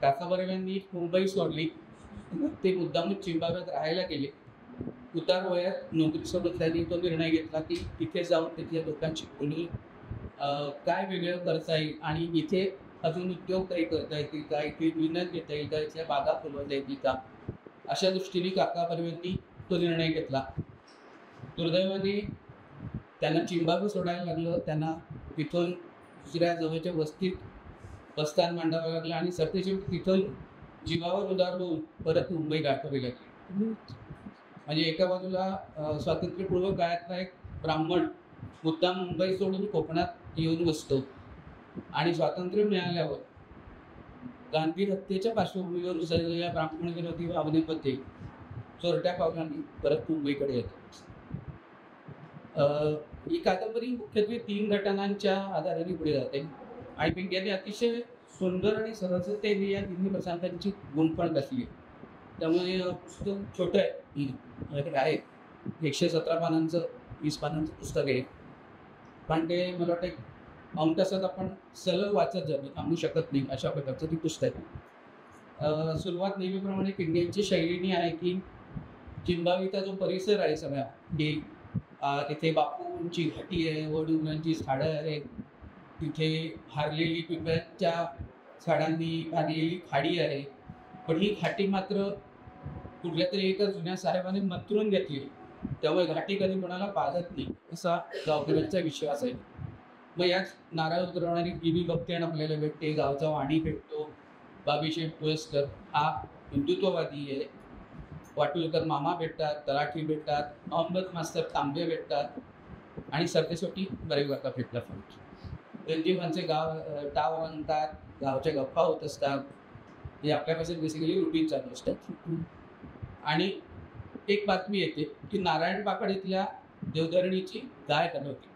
काका बर्व्यांनी मुंबई सोडली. ते मुद्दामून चिंबाव्यात राहायला गेले उतार वयात नोकरीसोबत त्यांनी तो निर्णय घेतला की तिथे जाऊन तिथल्या लोकांची बोली काय वेगळं करता येईल आणि इथे अजून उद्योग काही करता येतील का, इथे विनत घेता येईल का, इथल्या बागा फुलवता येतील का, अशा दृष्टीने काकाबरोबरनी तो निर्णय घेतला. दुर्दैवाने त्यांना चिंबाबू सोडायला लागलं. त्यांना तिथून दुसऱ्या जवळच्या वस्तीत बस्तान मांडावं लागलं आणि सरतेशेवटी तिथून जीवावर उदार होऊन परत मुंबई गाठावी लागली. म्हणजे एका बाजूला स्वातंत्र्यपूर्व काळातला एक ब्राह्मण मुद्दाम मुंबई सोडून कोकणात येऊन बसतो आणि स्वातंत्र्य मिळाल्यावर गांधी हत्येच्या पार्श्वभूमीवर उसळलेल्या ब्राह्मण विरोधी भावनेमध्ये चोरट्या पावलांनी परत मुंबईकडे येतो. ही कादंबरी मुख्यत्वे 3 घटनांच्या आधाराने पुढे जाते आणि पिंग्याने अतिशय सुंदर आणि सहजतेने या तिन्ही प्रशांतांची गुंफण घातली आहे. त्यामुळे पुस्तक छोटं आहे, 117 पानांचं 20 पानांचं पुस्तक आहे, पण ते मला वाटतं अमतासात आपण सलग वाचत जातो, थांबू शकत नाही अशा प्रकारचं ती पुस्तक आहे. सुरुवात नेहमीप्रमाणे पिंग्यांची शैलीनी आहे की चिंबावीचा जो परिसर आहे सगळा, तिथे बापूंची घाटी आहे, वडुलांची झाडं आहे, तिथे हारलेली पिंपळाच्या झाडांनी हारलेली खाडी आहे. पण ही घाटी मात्र कुठल्या तरी एका जुन्या साहेबाने मंत्रून घेतली, त्यामुळे घाटी कधी कोणाला पाहत नाही असा गावकऱ्यांचा विश्वास आहे. मग याच नारळ उतरवणारी टीव्ही बघतेण आपल्याला भेटते, गावचा वाणी भेटतो, बाबीशेठ पुरस्कर हा हिंदुत्ववादी आहे, वाटुलकर मामा भेटतात, तलाठी भेटतात, अहमद मास्तर तांबे भेटतात आणि सरतेशेवटी बरेच काका भेटला. रणजीवांचे गाव टाव म्हणतात, गावच्या गप्पा होत असतात, हे आपल्यापासून बेसिकली रुटीन चालू असतात. आणि एक बातमी येते की नारायण पाकड इथल्या देवधरणीची गाय हरवली.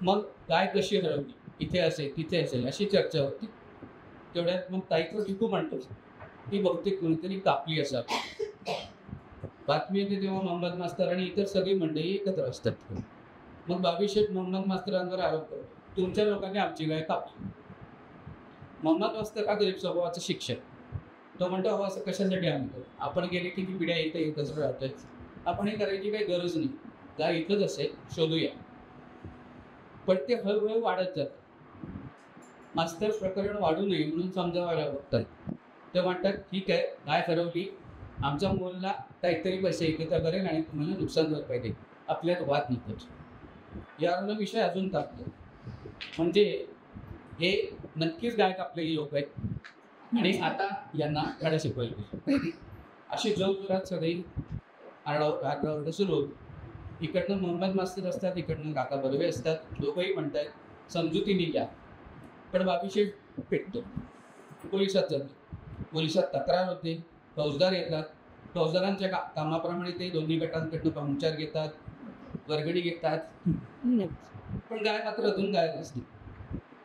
मग गाय कशी हरवली, इथे असेल तिथे असेल अशी चर्चा होती. तेवढ्यात मग ताईचं टिकू म्हणतो ती बहुतेक कोणीतरी कापली असावी. बातमी येते तेव्हा मोहम्मद मास्तर आणि इतर सगळी मंडळी एकत्र असतात. मग बाबीशेठ मोहम्मद मास्तरांवर आरोप करतो, तुमच्या लोकांनी आमची गाय कापली. मोहम्मद मास्तर हा गरीब स्वभावाचा शिक्षक, तो म्हणतो अहो असं कशासाठी आम्ही करू, आपण गेले की ती पिढ्या इथं एकत्र राहतोय, आपण हे करायची काही गरज नाही, गाय इथंच असेल शोधूया. पण ते हळूहळू वाढत जातं. मास्तर प्रकरण वाढू नये म्हणून समजावायला बघतात. ते म्हणतात ठीक आहे, गाय हरवली, आमच्या मुलाला काहीतरी पैसे एकत्र करेल आणि तुम्हाला नुकसान भरपाई देईल, आपल्यात वाद निघतो. यावरून विषय अजून टाकतो. म्हणजे हे नक्कीच गाय कापलेली लोक आहेत आणि आता यांना गाड्या शिकवायला अशी जोरजोरात सगळी आरडाओरडा सुरू होती. इकडनं मोहम्मद मास्तर असतात, इकडनं काका बर्वे असतात, दोघंही म्हणतात समजुतीने घ्या. पण बाबीशेठ पेटतो, पोलिसात जातो, पोलिसात तक्रार होते, फौजदार येतात, फौजदारांच्या कामाप्रमाणे ते दोन्ही गटांकडनं पाहुणचार घेतात, वर्गणी घेतात. पण गाय मात्र अजून गायब असते.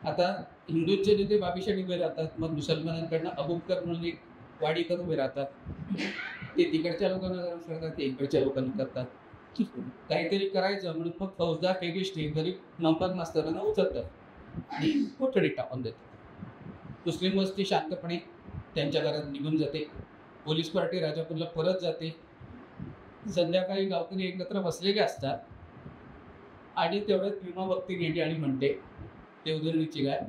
आता हिंदूंचे नेते बाबीशेठ उभे राहतात, मग मुसलमानांकडनं अबुबकर म्हणून एक वाडीकर उभे राहतात. ते तिकडच्या लोकांना करतात, ते इकडच्या लोकांना करतात. काहीतरी करायचं म्हणून मग फौजदार पेगिष्टी गरीब मोहम्मद मास्तरांना उचलतात आणि कोठडीत टाकून देतात. मुस्लिम वस्ती शांतपणे त्यांच्या घरात निघून जाते. पोलीस पार्टी राजापूरला परत जाते. संध्याकाळी गावकरी एकत्र बसलेले असतात आणि तेवढ्यात भीमा भक्ती येते आणि म्हणते देवधरणीची गाय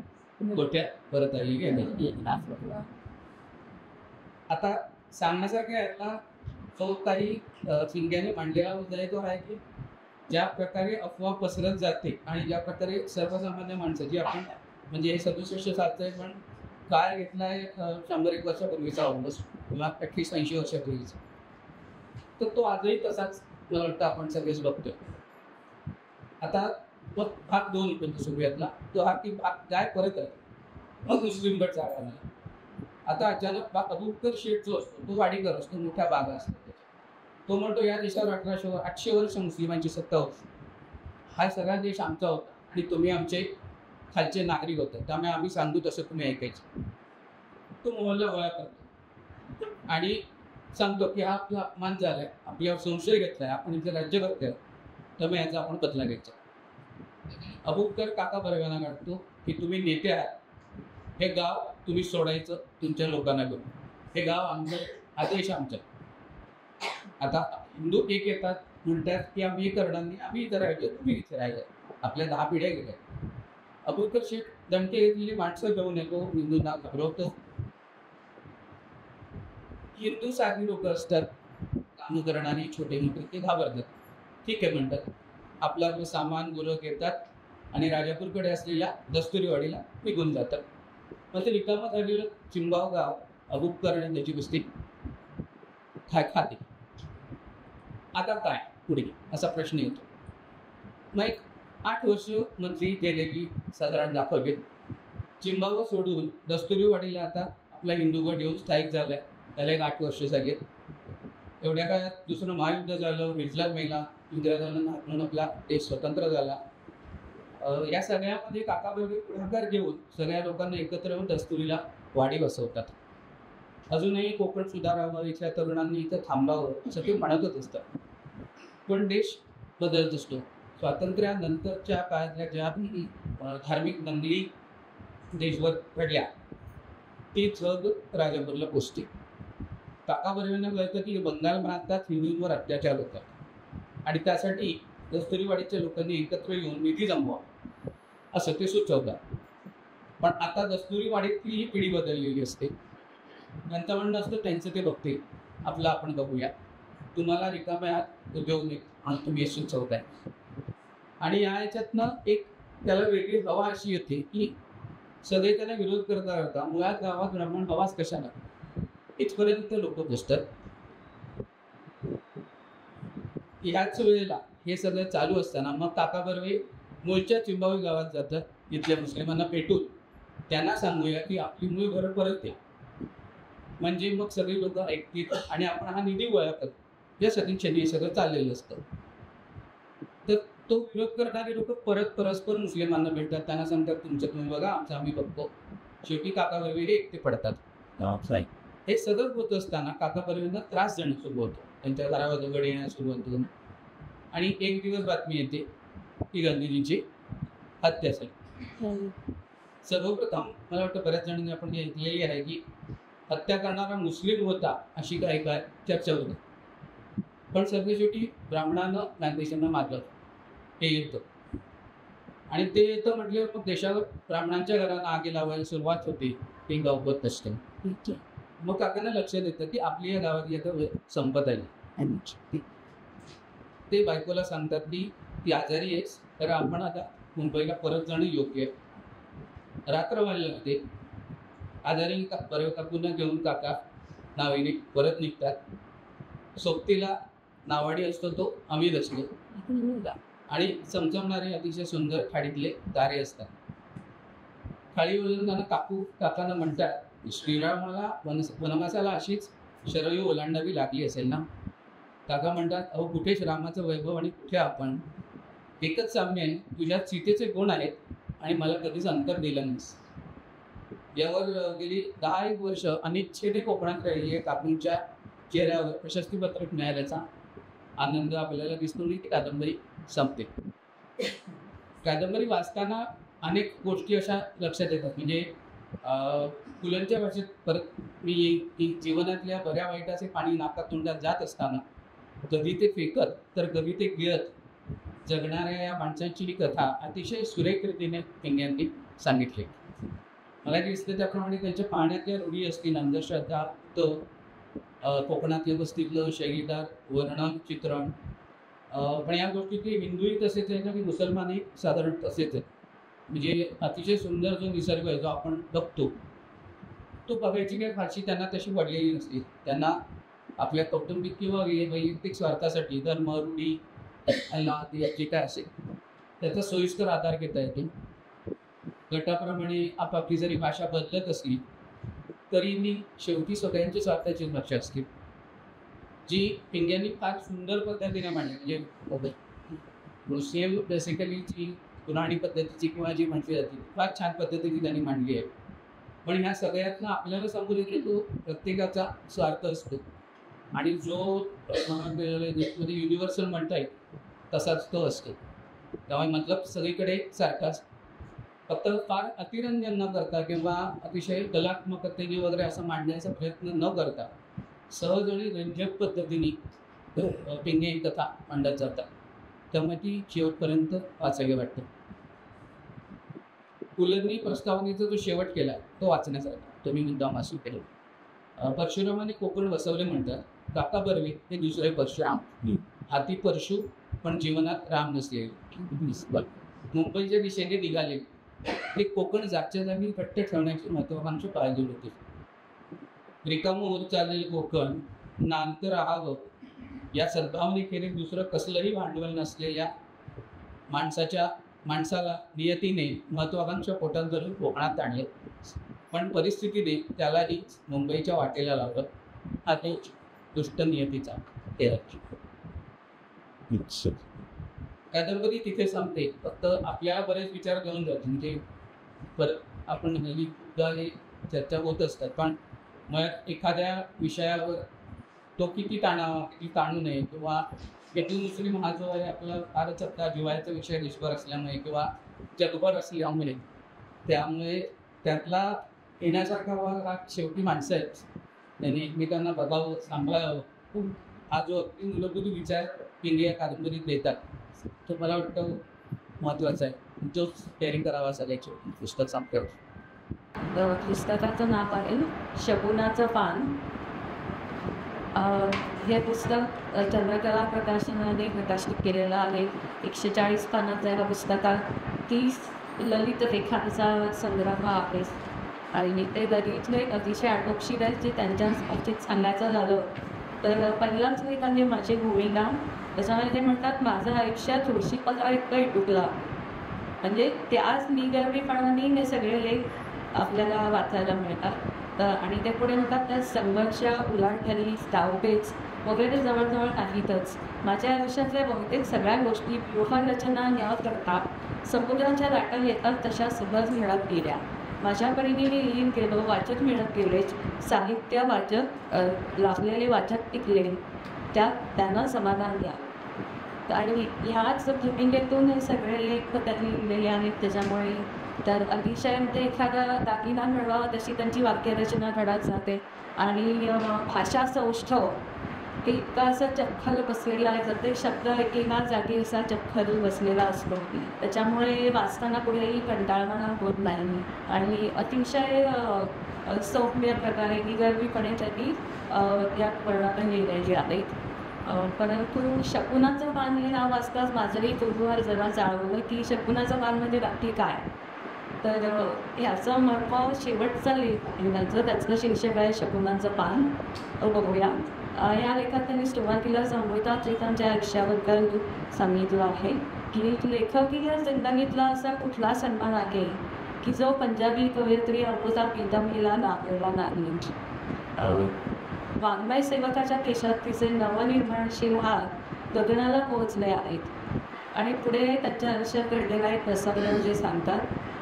गोठ्यात परत आली गेली. आता सांगण्यासारखं आहे का, काही पिंग्याने मांडलेला मुद्दा तो आहे की ज्या प्रकारे अफवा पसरत जाते आणि ज्या प्रकारे सर्वसामान्य माणसं जी आपण म्हणजे हे 67 सालचं आहे, पण काळ घेतलाय 100-1 वर्षापूर्वीचा ऑलमोस्ट किंवा 80-80 वर्षापूर्वीचा, तर तो आजही तसाच मला वाटतं आपण सगळेच बघतोय. आता मग भाग 2 पण सुरुवातला तो हा की गाय परत आहे, मग मुस्लिम गट जागा नाही. आता अचानक अबुबकर शेठ जो असतो तो वाडीकर असतो, मोठ्या बागा असतो, तो म्हणतो या देशावर 800 वर्ष मुस्लिमांची सत्ता होती, हा सगळा देश आमचा होता आणि तुम्ही आमचे खालचे नागरिक होते, त्यामुळे आम्ही सांगू तसं तुम्ही ऐकायचं. तो मोहल्ला गोळा करतो आणि सांगतो की हा आपला अपमान झालाय, आपल्यावर संशय घेतलाय, आपण इथे राज्य करतोय, त्यामुळे याचा आपण बदला घ्यायचा. अबुबकर काका बर्व्यांना काढतो की तुम्ही नेते आहात, हे गाव तुम्ही सोडायचं तुमच्या लोकांना घेऊन, हे गाव आमचं, हा देश आमचा. आता हिंदू एक येतात म्हणतात की आम्ही करणार नाही, आम्ही इथं राहिलो, तुम्ही इथे राहिले. आपल्या 10 पिढ्या गेल्या. अबुलकर शेख दणके घेतलेली माणसं घेऊन येतो, हिंदूंना घाबरवतो. हिंदू साधी लोक असतात, काम करणारी छोटे मोठे, ते घाबरतात. ठीक आहे म्हणतात, आपलं आपलं सामान गुरं घेतात आणि राजापूरकडे असलेल्या दस्तुरीवाडीला निघून जातात. मग ते रिकामं झालेलं चिंबाव गाव अबुलकर आणि त्याची वस्ती खाते. आता काय पुढे असा प्रश्न येतो. मग एक 8 वर्ष मंत्री गेलेली साधारण दाखवले. चिंबाव सोडून दस्तुरीवाडीला आता आपला हिंदू गट येऊन स्थायिक झालाय. त्याला एक 8 वर्ष झाले. एवढ्या काळात दुसरं महायुद्ध झालं, हिटलर मेला, इंग्रजांना म्हणून आपला देश स्वतंत्र झाला. या सगळ्यामध्ये काकाबरोबर पुढाकार घेऊन सगळ्या लोकांना एकत्र येऊन दस्तुरीला वाडी बसवतात. अजूनही कोकण सुधारावं, इथल्या तरुणांनी इथं थांबावं असं ते म्हणतच असतात. पण देश बदलत असतो. स्वातंत्र्यानंतरच्या काळातल्या ज्या धार्मिक दंगली देशभर घडल्या ती जग राजापूरला पोचते. काकाबरोबरनं कळतं की बंगाल प्रांतात हिंदूंवर अत्याचार होतात आणि त्यासाठी दस्तुरीवाडीच्या लोकांनी एकत्र येऊन निधी जमवा असं ते सुचवतात. पण आता दस्तुरीवाडीतली ही पिढी बदललेली असते. नंतर म्हणणं असतं त्यांचं ते बघते, आपलं आपण बघूया. तुम्हाला रिकाम्या उद्योग आणि तुम्ही सुचवताय. आणि या ह्याच्यातनं एक त्याला वेगळी हवा अशी येते की सगळे त्याला विरोध करता करता मुळात गावात ब्राह्मण हवाच कशाला इथपर्यंत लोक पोचतात. ह्याच वेळेला हे सगळं चालू असताना मग काका बर्वे मूळच्या चिंबावी गावात जातात. इथल्या मुस्लिमांना पेटून त्यांना सांगूया की आपली मूळ घरं परत आहे, म्हणजे मग सगळी लोक ऐकतील आणि आपण हा निधी गोळा करतो. या सदिच्छेने हे सगळं चाललेलं असतं. तर तो विरोध करणारे लोक परत परस्पर मुस्लिमांना भेटतात. त्यांना सांगतात तुमचं तुम्ही बघा, आमचं आम्ही बघतो. शेवटी काका बर्वे हे एकटे पडतात. हे सगळं होत असताना काका बर्वेंना त्रास देणं सुरू होतो. त्यांच्या घरावर दगड येण्यास सुरू होतो आणि एक दिवस बातमी येते की गांधीजींची हत्या झाली. सर्वप्रथम मला वाटतं बऱ्याच जणांनी आपण ऐकलेली आहे की हत्या करणारा मुस्लिम होता अशी काय चर्चा होती. पण सगळी शेवटी ब्राह्मणानं गांधीजींना मारलं हे येतं. आणि ते येतं म्हटल्यावर मग देशावर ब्राह्मणांच्या घरांना आगी लावायला सुरुवात होते. ते गावबत असते. मग काकांना लक्षात येतं की आपली या गावात आता संपत आली. ते बायकोला सांगतात की ती आजारी आहेस तर आपण आता मुंबईला परत जाणं योग्य आहे. रात्र व्हायला लागते. आजारी बर्वे काकूंना घेऊन काका नावेने परत निघतात. सोबतीला नावाडी असतो तो अमीर असतो आणि चमचमणारे अतिशय सुंदर खाडीतले तारे असतात. खाली ओलांडताना काकांना म्हणतात श्रीरामाला वनवासाला अशीच शरयू ओलांडावी लागली असेल ना. काका म्हणतात अहो कुठेच रामाचं वैभव आणि कुठे आपण. एकच साम्य आहे, तुझ्यात सीतेचे गुण आहेत आणि मला कधीच अंतर दिलं नाहीस. यावर गेली 10 वर्ष अनिच्छेने कोकणात राहिली. काकूंच्या चेहऱ्यावर प्रशस्तीपत्रक मिळाल्याचा आनंद आपल्याला दिसतो आणि ती कादंबरी संपते. कादंबरी वाचताना अनेक गोष्टी अशा लक्षात येतात. म्हणजे फुलांच्या भाषेत परत मी जीवनातल्या बऱ्या वाईटाचे पाणी नाकात तोंडात जात असताना कधी ते फेकत तर कधी ते गिळत जगणाऱ्या या माणसांची ही कथा अतिशय सुरेख रीतीने पिंग्यांनी सांगितली. मला दिसतं त्याप्रमाणे त्यांच्या पाहण्यातल्या रूढी असतील, अंधश्रद्धा, कोकणातल्या वस्तीतलं शैलीदार वर्णन चित्रण. पण या गोष्टी ते हिंदूही तसेच आहेत आणि मुसलमानही साधारण तसेच आहेत. म्हणजे अतिशय सुंदर जो निसर्ग आहे जो आपण बघतो तो बघायची काही फारशी त्यांना तशी पडलेली नसते. त्यांना आपल्या कौटुंबिक किंवा वैयक्तिक स्वार्थासाठी धर्म रूढी अल्लाह जे काय असेल त्याचा सोयीस्कर आधार घेता येतो. गटाप्रमाणे आपापली जरी भाषा बदलत असली तरी मी शेवटी सगळ्यांची स्वार्थाची भाषा असते जी पिंग्यांनी फार सुंदर पद्धतीने मांडली. म्हणजे मुस्लिम बेसिकली जी पुराणी पद्धतीची किंवा जी म्हटली जाते फार छान पद्धतीने त्यांनी मांडली आहे. पण ह्या सगळ्यातनं आपल्याला समोर येते तो प्रत्येकाचा स्वार्थ असतो आणि जो युनिव्हर्सल म्हणता येईल तसाच तो असतो. त्यामुळे मतलब सगळीकडे सारखाच. फक्त फार अतिरंजन न करता किंवा अतिशय कलात्मकतेने वगैरे असं मांडण्याचा प्रयत्न न करता सहज आणि रंजक पद्धतीने पिंगे कथा मांडत जातात, त्यामुळे ती शेवटपर्यंत वाचावी वाटतं. पुलंनी प्रस्तावनेचा जो शेवट केला तो वाचण्यासारखा, तो मी मुद्दाम वाचू केलं. परशुरामाने कोकण वसवले म्हणतात. काका बर्वे हे दुसरे परशुराम, हाती परशु पण जीवनात राम नसले. मुंबईच्या दिशेने निघाले ते कोकण जागच्या जागी घट्ट ठेवण्याची महत्वाकांक्षी पाळली होती. रिकामं होत चाललेले कोकण नांतर राहावं या सद्भावनेखेरीज दुसरं कसलंही भांडवल नसलेल्या माणसाला नियतीने महत्वाकांक्षा पोटात धरून कोकणात आणले. पण परिस्थितीने त्यालाही मुंबईच्या वाटेला लावलं. हा तो दुष्ट नियतीचा खेळ. कादंबरी तिथे संपते. फक्त आपल्याला बरेच विचार घेऊन जातो, म्हणजे आपण हे चर्चा होत असतात, पण मग एखाद्या विषयावर तो किती ताणावा, किती ताणू नये, किंवा हिंदू मुस्लिम हा जो आहे आपला फारच आता जिव्हाळ्याचा विषय देशभर असल्यामुळे किंवा जगभर असल्यामुळे, त्यामुळे त्यातला येण्यासारखा हा शेवटी माणसं आहेत, त्यांनी एकमेकांना बघावं, सांभाळावं, हा जो अगदी मूलभूत विचार पिंगे या कादंबरीत देतात, तो मला वाटतं महत्त्वाचा आहे. जो शेअरिंग करावा सगळ्याचे पुस्तक संपल्यावर. पुस्तकाचं नाव आहे शकुनाचं पान. हे पुस्तक चंद्रकला प्रकाशनाने प्रकाशित केलेलं आहे. 140 पानाचं या पुस्तकात 30 ललित रेखांचा संग्रह आहे आणि ते दलितले अतिशय आटोक्षित आहेत. जे त्यांच्या बाबतीत सांगायचं झालं तर पहिलाच लेखाने माझी भूमिका, त्याच्यामध्ये ते म्हणतात माझं आयुष्य थोडीशी पंधरा इतकं डुबला, म्हणजे त्याच निगर्वीपणाने हे सगळे लेख आपल्याला वाचायला मिळतात. आणि ते पुढे म्हणतात त्या संघर्ष, उलाढाली, डावपेच वगैरे जवळजवळ नाहीतच. माझ्या आयुष्यातल्या बहुतेक सगळ्या गोष्टी व्यूहरचना न करता समुद्राच्या लाटा येतात तशा सहज मिळत गेल्या. माझ्याकडे मी लिहिण केलं, वाचक मिळत गेलेच, साहित्य वाचक लाभलेले वाचक टिकले, त्यांना समाधान द्या. आणि ह्याच भूमिकेतून हे सगळे लेख त्यांनी लिहिलेले आहेत. त्याच्यामुळे तर अतिशय ते एखादा दागिना मिळवावा तशी त्यांची वाक्यरचना घडत जाते आणि भाषा सौष्ठव हे इतका असं चपखल बसलेला आहे. जर ते शब्द एकेका जागी असा चपखल बसलेला असतो, त्याच्यामुळे वाचताना कुठेही कंटाळवाणा होत नाही आणि अतिशय सौम्य प्रकारे निगर्वीपणे त्यांनी या वर्णात लिहिलेली आहेत. परंतु शकुनाचं पान हे नाव वाचताच माझंही कुतूहल जरा जाळवलं की शकुनाचं पान म्हणजे नक्की काय. तर ह्याचं महत्त्व शेवटचा लेख आहे नंतर त्याचं शीर्षक आहे शकुनाचं पान. बघूया. या लेखात त्यांनी सुरुवातीला अमृता त्यांच्या आयुष्याबद्दल सांगितलं आहे की लेखकी या जिंदगीतला असा कुठला सन्मान आहे की जो पंजाबी कवयित्री अमृता प्रीतमला लाभलेला नाही. वाङ्मय सेवकाच्या केशात तिचे नवनिर्माणशील हात गगनाला पोहोचले आहेत. आणि पुढे त्यांच्या आयुष्यात घडलेला एक प्रसंग जे सांगतात.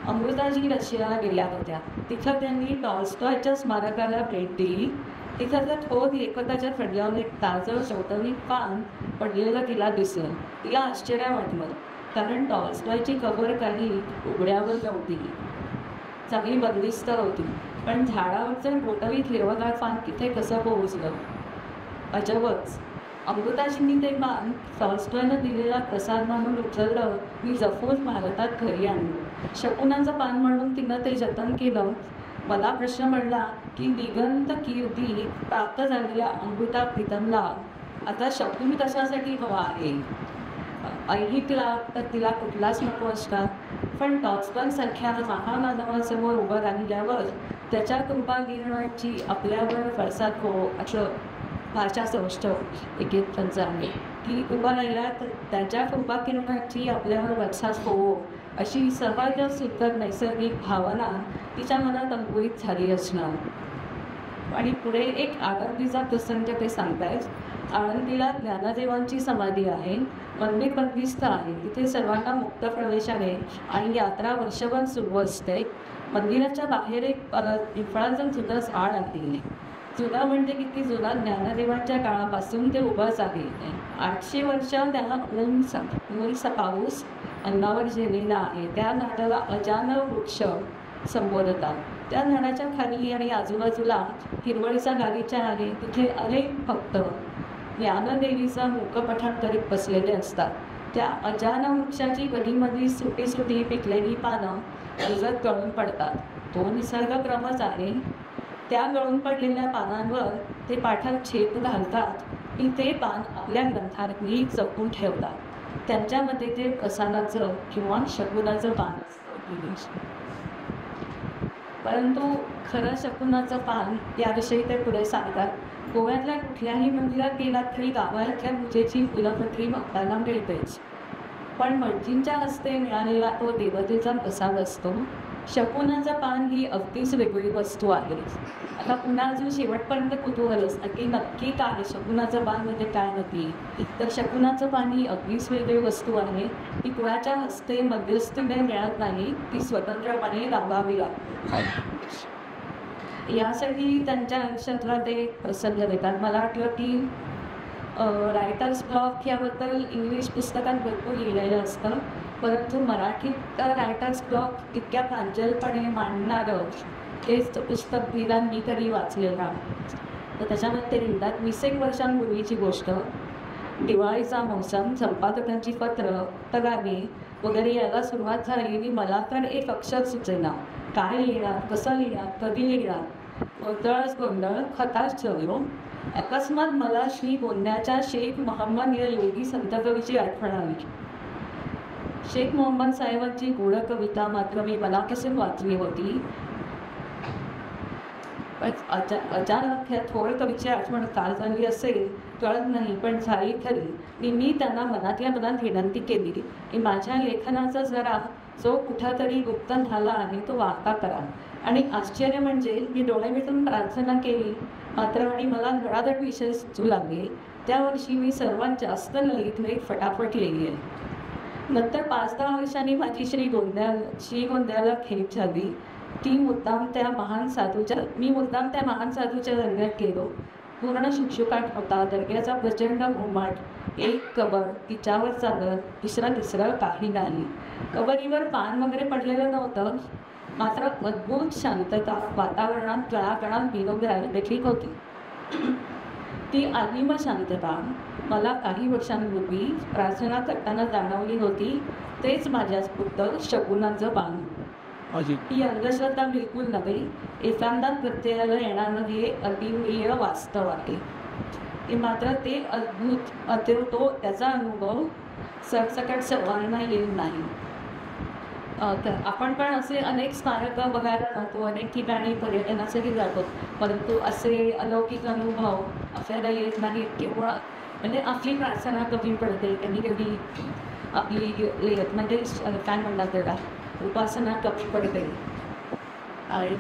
अमृताजी रशियाला गेल्या होत्या. तिथं त्यांनी टॉल्स्टॉयच्या स्मारकाला भेट दिली. तिथं थोर लेखकाच्या फडल्यावर एक ताजं चौटणीत पान पडलेलं तिला दिसलं. तिला आश्चर्य वाटलं, कारण टॉल्स्टॉयची कबर काही उघड्यावर नव्हती, चांगली बंदिस्त होती. पण झाडावरचं गोटवीत हिरवगार पान तिथे कसं पोहोचलं? अजबच. अमृताजींनी ते पान टॉल्स्टॉयनं दिलेला प्रसाद म्हणून उचललं मी जपून भारतात घरी आणलं. शकुनाचं पान म्हणून तिनं ते जतन केलं. मला प्रश्न पडला की दिगंत कीर्ती प्राप्त झालेल्या अमृता प्रीतमला आता शकुन कशासाठी हवा आहे? ऐहिकला तर तिला कुठलाच नको असतात, पण टॉल्स्टॉयसारख्या महामानवासमोर उभं राहिल्यावर त्याच्या कृपा गिरणाची आपल्यावर फरसाद हो, असं भाषा सौष्ठव एक त्यांचं आहे की उभा राहिला तर त्याच्या कृपा किरणाची आपल्यावर वरसाद हो, अशी सहज सुंदर नैसर्गिक भावना तिच्या मनात अंकुरित झाली असणार. आणि पुढे एक आनंदीचा प्रसंग ते सांगतायत. आनंदीला ज्ञानदेवांची समाधी आहे. मंदिर बंदिस्त आहे. तिथे सर्वांना मुक्त प्रवेश आहे आणि यात्रा वर्षभर सुरू असते. मंदिराच्या बाहेर एक पिंपळाचं जुनं झाड आहे. जुना म्हणजे किती जुना? ज्ञानदेवांच्या काळापासून ते उभंच आहे. 800 वर्ष त्याला ऊन पाऊस अंगावर झेलेला आहे. त्या झाडाला अजान वृक्ष संबोधतात. त्या झाडाच्या खाली आणि आजूबाजूला हिरवळीचा गालीचा आहे, तिथे अनेक भक्त ज्ञानदेवीचा मुखपठार करीत बसलेले असतात. त्या अजान वृक्षाची कधीमधी सुटी सुटी पिकलेली पानं अलगद गळून पडतात. तो निसर्गक्रमच आहे. त्या गळून पडलेल्या पानांवर ते पाठक छेद घालतात की ते पान आपल्या ग्रंथात नीट जपून ठेवतात. त्यांच्या मते ते प्रसादाचं किंवा शकुनाचं पान असतं. परंतु खरं शकुनाचं पान याविषयी ते पुढे सांगतात. गोव्यातल्या कुठल्याही मंदिरात गेलात तरी गावातल्या पूजेची फुलपत्री भक्तांना मिळतेच, पण मर्जींच्या हस्ते मिळालेला तो देवतेचा प्रसाद असतो. शकुनाचं पान ही अगदीच वेगळी वस्तू आहे. आता पुन्हा अजून शेवटपर्यंत कुतूहल असतं की नक्की काय शकुनाचं पान म्हणजे काय नक्की. तर शकुनाचं पान ही अगदीच वेगळी वस्तू आहे. ती कुणाच्या हस्ते मध्यस्थीने मिळत नाही, ती स्वतंत्रपणे लावावी लागते. यासाठी त्यांच्या आयुष्यातला ते प्रसंग देतात. मला वाटलं की रायटर्स ब्लॉक याबद्दल इंग्लिश पुस्तकात भरपूर लिहिलेलं असतं, परंतु मराठीत रायटर्स ब्लॉक इतक्या प्रांजलपणे मांडणारं हेच पुस्तक निदान मी तरी वाचलेलं आहे. तर त्याच्यामध्ये ते लिहितात, 20 वर्षांपूर्वीची गोष्ट. दिवाळीचा मोसम, संपादकांची पत्र, तगारी वगैरे यायला सुरुवात झालेली. मला तर एक अक्षर सुचेना. काय लिहिणार, कसं लिहिणार, कधी लिहिणार. गोंधळच गोंधळ, खताच ठरलो. अकस्मात मला श्री बोलण्याच्या शेख मोहम्मद या योगी संतकवीची आठवण आली. शेख मोहम्मद साहेबांची गूढ कविता मात्र मी मनापासून वाचली होती. अचानक ह्या थोर कवीची आठवण का झाली असेल कळत नाही, पण झाली खरी. मी त्यांना मनातल्या मनात विनंती केली की माझ्या लेखनाचा जरा जो कुठेतरी गुप्त झाला आहे तो वार्ता करा. आणि आश्चर्य म्हणजे मी डोळे मिटून प्रार्थना केली मात्र आणि मला धडाधड विषय सुचू लागले. त्या वर्षी मी सर्वात जास्त ललित फटाफट लिहिली आहे. नंतर 5-10 वर्षांनी माझी श्रीगोंद्याला खेप झाली. मी मुद्दाम त्या महान साधूच्या दर्ग्यात गेलो. पूर्ण शुकशुकाट होता. दर्ग्याचा प्रचंड घुमाट, एक कबर, तिच्यावर चादर, तिसरं काही नाही. कबरीवर पान वगैरे पडलेलं नव्हतं, मात्र अद्भुत शांतता वातावरणात कणाकणात विनोद देखील होती. ती आदिम शांतता मला काही वर्षांपूर्वी प्रार्थना करताना जाणवली होती. तेच माझ्या पुत्र शकुनाचं पान. ही अंधश्रद्धा बिलकुल नव्हे, एखादा प्रत्ययाला येणारं हे अतिमीय वास्तव आहे. मात्र ते अद्भुत तो त्याचा अनुभव सरसकट सर्वांना येईल नाही. तर आपण पण असे अनेक स्मारकं बघायला जातो, अनेक ठिकाणी पर्यटनासाठी जातो, परंतु असे अलौकिक अनुभव आपल्याला येत नाहीत. केवळ म्हणजे आपली प्रार्थना कमी पडते, कधी आपली म्हणजे काय म्हणतात त्याला उपासना कमी पडते. आणि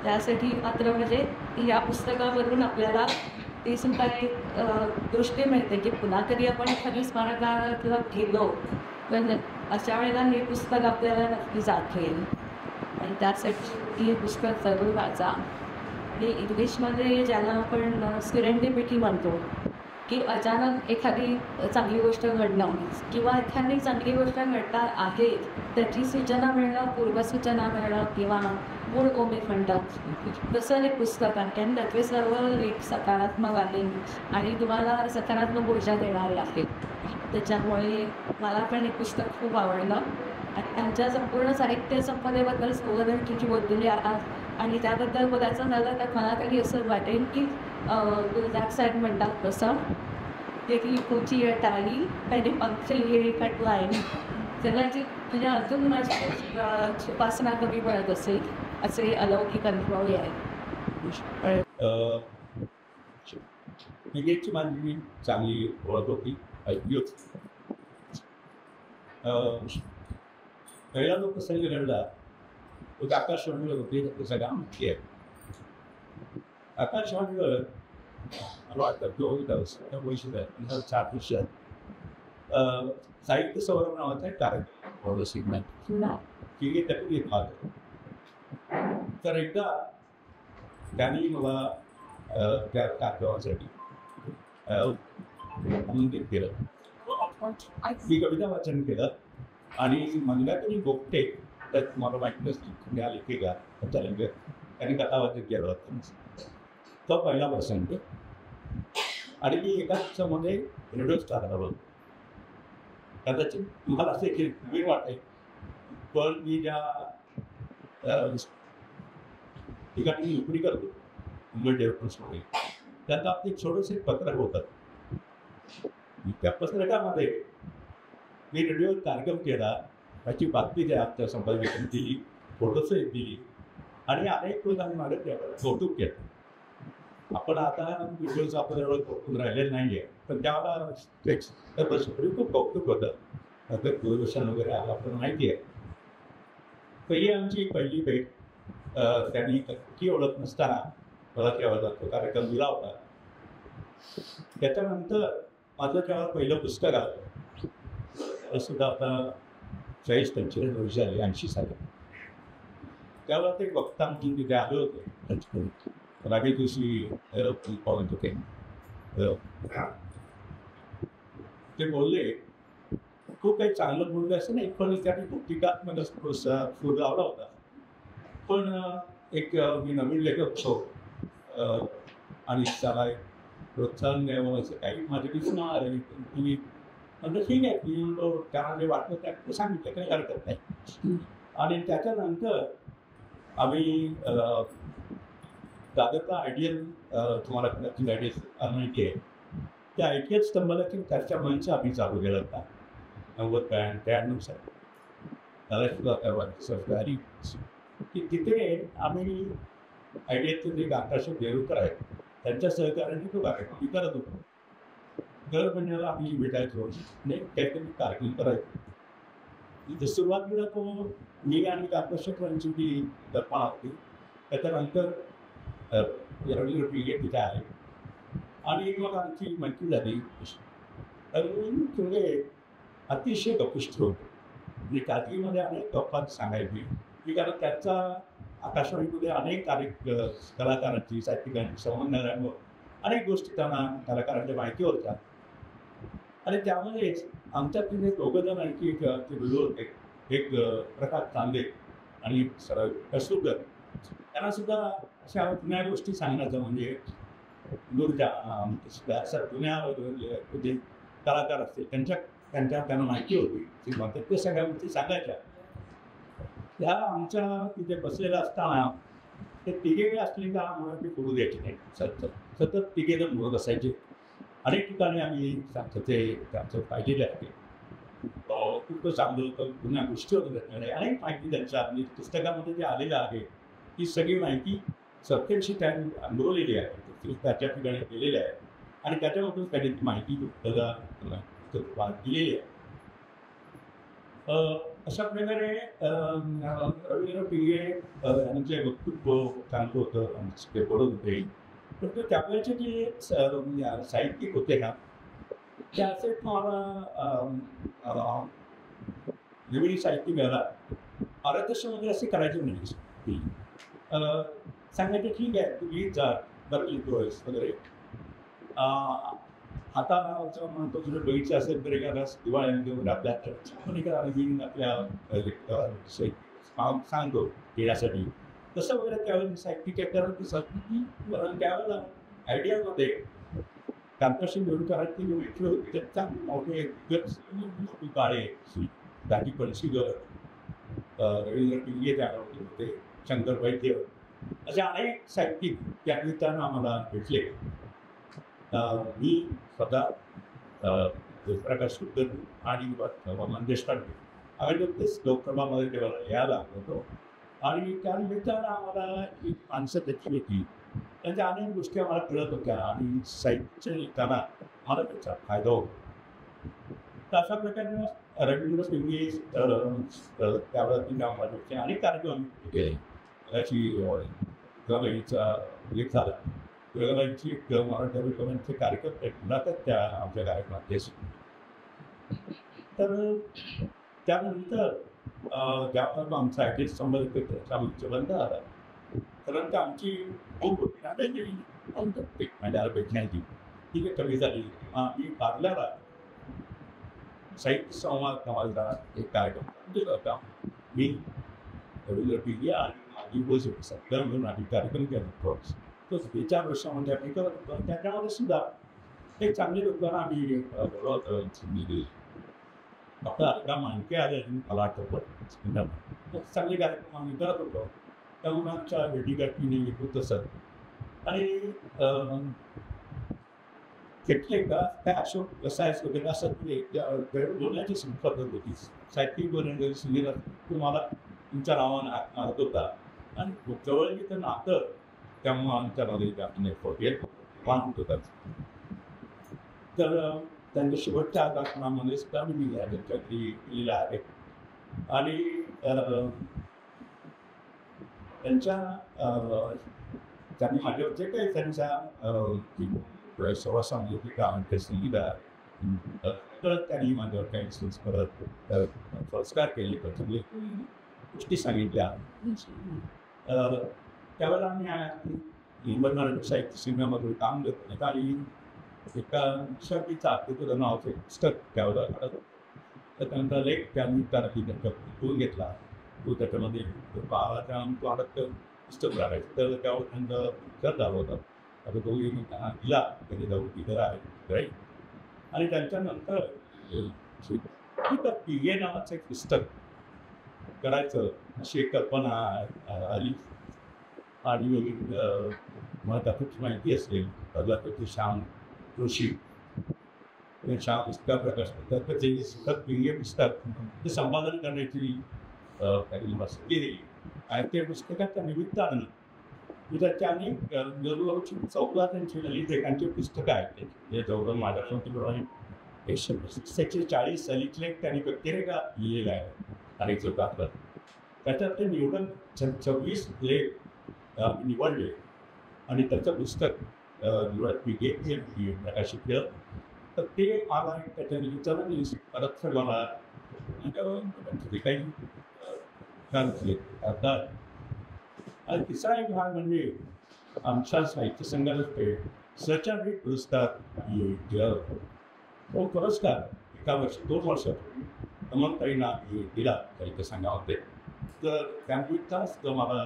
त्यासाठी मात्र म्हणजे या पुस्तकावरून आपल्याला ती सुद्धा एक दृष्टी मिळते की पुन्हा कधी आपण एखादी स्मारकाला गेलो पण अशा वेळेला हे पुस्तक आपल्याला नक्की दाखवेल. आणि त्यासाठी हे पुस्तक जरूर वाचा. हे इंग्लिशमध्ये ज्याला आपण सिरेंडिपिटी म्हणतो की अचानक एखादी चांगली गोष्ट घडणं किंवा एखादी चांगली गोष्ट घडणार आहे त्याची सूचना मिळणं, पूर्वसूचना मिळणं किंवा मूळ कोमिक म्हणतात, तसं हे पुस्तक आहे. आणि त्याचे सर्व लेख सकारात्मक आहे आणि तुम्हाला सकारात्मक ऊर्जा देणारे आहे. त्याच्यामुळे मला पण हे पुस्तक खूप आवडलं. आणि त्यांच्या संपूर्ण साहित्य संपदेबद्दल संवर्धनची बोललेली आहात आणि त्याबद्दल बोलायचं झालं तर मला तरी असं वाटेल की गुलजार साहेब म्हणतात तसं ते की कुची टाळी आणि पंक्ती कटू आहे त्याची म्हणजे अजून माझी उपासना कमी पडत असेल असे अलौकिक अनुभव आहे. क्रिकेटची माझी चांगली ओळख होती, ऐकली होती. पहिला जो प्रसंग घडला तो आकाशवाणीवर होते, ते सगळ्या माहिती आहे. आकाशवाणीवर मला वाटतं 4 वर्षात साहित्य संवर्धन नावाचा एक कार्यक्रम की त्यातून एक भाग आहे. तर एकदा त्यांनी मला त्या कार्यक्रमासाठी आमंत्रित केलं. मी कविता वाचन केलं आणि मंदाकिनी गोपटे तर तुम्हाला माहिती नसली तुम्ही आले की का त्यानंतर त्यांनी कथावाचक केलं होतं तो पहिला प्रसंग. आणि मी एका दिवसामध्ये रेडिओ स्टार झालो. कदाचित मला असे की नवीन वाटेल, पण मी ज्या ठिकाणी नोकरी करतो मुंबई डेव्हलपमेंटमध्ये, त्यात आपले छोटेसे पत्रक होतात. त्या पत्रकामध्ये मी रेडिओ कार्यक्रम केला, त्याची बातमी द्या आमच्या संपादकांनी दिली, फोटोसही दिली आणि अनेक लोकांनी माझं कौतुक केलं. आपण आता व्हिडिओचं आपण एवढं कौतुक राहिलेलं नाही आहे, पण त्यावेळेला खूप कौतुक होतं. आता दूरदर्शन वगैरे आपल्याला माहिती आहे. पहिली आमची पहिली भेट त्यांनी की ओळख नसताना मला तेव्हा तो कार्यक्रम दिला होता. त्याच्यानंतर माझं जेव्हा पहिलं पुस्तक आलं सुद्धा आता 40-45 वर्ष झाली, 80 साली, त्यावेळेला ते वक्ता म्हणून तिथे आले होते. रागे दिवशी पाहत होते. ते बोलले खूप काही चांगलं बोलले असं नाही, पण त्यांनी खूप टीकात्मक सूर लावला होता. पण एक मी नवीन लेखक होतो आणि त्याला एक प्रोत्साहन द्यावं असं काही माझे दिसून आलं. तुम्ही म्हणजे ठीक आहे की त्यांना जे वाटलं त्या सांगितलं, काही हरकत नाही. आणि त्याच्यानंतर आम्ही दादरचा आयडियल तुम्हाला आयडियल माहिती आहे, त्या आयडियल स्तंभाला की त्याच्या मंच आम्ही चालू केला होता 90-93 साली. त्याला सुद्धा सरकारी की तिथे आम्ही आयडियाचे जे आकाशक देवकर आहेत त्यांच्या सहकार्याने तो कार्यक्रम करत होतो. दर महिन्याला आम्ही भेटायचो आणि काहीतरी कार्यक्रम करायचो. सुरुवातीला तो मी आणि आकर्षकांची जी दर्पण होती, त्याच्यानंतर रवींद्र पिंगे तिथे आहे आणि मग आमची मैत्री झाली. रवींद्र पिंगे अतिशय गपिष्ठ होते. म्हणजे कादगीमध्ये अनेक गप्पा सांगायची की, कारण त्यांचा आकाशवाणीमध्ये अनेक कलाकारांची साहित्यिकांची समन्वयावर अनेक गोष्टी त्यांना कलाकारांच्या माहिती होत्या. आणि त्यामध्येच आमच्यात तिथे दोघंजण आणखी ते व्हिडिओ होते, एक प्रकाश चांदे आणि कसुरकर. त्यांना सुद्धा अशा जुन्या गोष्टी सांगण्याचं म्हणजे दूरच्या असं जुन्या जे कलाकार असते त्यांना माहिती होती ती म्हणतात ते सगळ्या गोष्टी सांगायच्या. त्या आमच्या तिथे बसलेल्या असताना ते तिघे असले का आम्हाला ते करू द्यायचे नाही. सतत तिघेजण बोलत असायचे. अनेक ठिकाणी आम्ही त्यांचं पाहिलेलं आहे. खूप चांगलं होतं, जुन्या गोष्टी होतं. अनेक माहिती त्यांच्या पुस्तकामध्ये जे आलेलं आहे ती सगळी माहिती सत्यशी त्यांनी अनुभवलेली आहे, त्याच्या ठिकाणी केलेली आहे आणि त्याच्यामधून त्यांनी ती माहिती दिलेली आहे. अशा प्रकारे रवींद्र पिंगे यांचे वक्तृत्व चांगलं होतं, ते बोलत होते. पण त्यावेळेचे जे साहित्यिक होते ना, ते असे मला नवीन साहित्य मिळाला. महाराष्ट्रामध्ये असे करायचे नाही. सांगायचे ठीक आहे तुम्ही जा बरं लिहितोयस वगैरे. आता म्हणतो तुझं बघितलं असेल तर एखादा दिवाळी आपल्या सांगतो येण्यासाठी तसं वगैरे त्यावेळेला साहित्य त्यावेळेला आयडियामध्ये कांताशी मिळून करायची चांगली मोठे काळे दाजी पणशीगर, रवींद्र पिंगे त्यावेळेला होते, शंकर वैद्य असे अनेक साहित्यिक त्या निमित्तानं आम्हाला भेटले. मी स्वतः प्रकाश सुद्धा आणि देशपांडे आम्ही नुकतेच लोकसभामध्ये तेव्हा यायला होतो आणि त्यानिमित्तानं आम्हाला एक माणसं त्याची होती. त्यांच्या अनेक गोष्टी आम्हाला कळत होत्या आणि साहित्य लिहिताना मला त्याचा फायदा होतो. तर अशा प्रकारे रवींद्र पिंगे त्यावेळेला आम्हाला अनेक कार्यक्रम केले. त्याची गवईचा लेख झाला. गवईची मराठी कवींचे कार्यक्रम राहतात त्या आमच्या कार्यक्रमात. तर त्यानंतर ज्याप्रमाणे आमचा ॲक्टिव्ह संबंध त्याचा बंद आला. कारण आमची खूप म्हणजे भेटण्याची ठीक आहे कमी झाली. मी पार्ल्याला साहित्य संवाद नावाचा एक कार्यक्रम दिला होता. मी रवींद्र पिंगे आणि माझी उपस्थित सत्कार म्हणून आम्ही कार्यक्रम केला तो 4 वर्षामध्ये आम्ही करत होतो. त्याच्यामध्ये सुद्धा एक चांगली लोकांना आम्ही डॉक्टर अकरा मानके आले मला आठवतं चांगले कार्यक्रम आम्ही करत होतो. तरुणांच्या भेटीगाठीने होत असत आणि કેટલીક त्या अशोक सायन्स वगैरे असं बोलण्याची पद्धत होती. साहित्यिक वगैरे सुनील तुम्हाला तुमच्या नावानं हाक मारत होता आणि जवळचं नातं तेव्हा आमच्यामध्ये आपण पाहत होतात. तर त्यांच्या शेवटच्या दाखवण्यामध्ये सुद्धा मी लिहिलेलं आहे आणि त्यांनी माझ्यावर जे काही त्यांच्या सवासामध्ये होती का संगीता तर त्यांनी माझ्यावर काही संस्कार केले चांगले गोष्टी सांगितल्या. त्यावेळेला आम्ही हिंबरनारायण साहित्य सिनेमामध्ये काम करतो आणि एका शर्टीचा आकृतीचं नावाचं पुस्तक त्यावेळेला काढत त्याच्यानंतर एक त्यांनी त्याला घेतला तो त्याच्यामध्ये तो अडक पुस्तक राहायचं तर त्यावर त्यांचा विचार झाला होता. आता तो दिला कधी जाऊ तिथं आहे राईट आणि त्यांच्यानंतर पिगे नावाचं एक पुस्तक करायचं अशी एक कल्पना आली आणि मला त्याची माहिती असेल ते श्याम जोशी श्याम पुस्तक प्रकाश तर जे पुस्तक पिंगे पुस्तक ते संपादन करण्याची त्यांनी मला संधी दिली आणि ते पुस्तकाच्या निमित्तानं त्याच्या अनेक जवळजवळ 14 त्यांची ललित लेखांची पुस्तकं आहेत ते जवळ माझ्या 140 सालीतले त्यांनी व्यक्तिरेखा लिहिलेला आहे आणि चौकातलं त्याच्यात ते निवडून 26 लेख निवडले आणि त्याचं पुस्तक पिगे प्रकाशित केलं. तर ते मला त्याच्या निमित्तानं परत मला काही आता आणि तिसरा एक भाग म्हणजे आमच्या साहित्य संघातर्फे सचारी पुरस्कार तो पुरस्कार एका वर्ष 2 वर्षात मग ताईंना दिला साहित्य संघामध्ये. तर त्यानिमित्ताच मला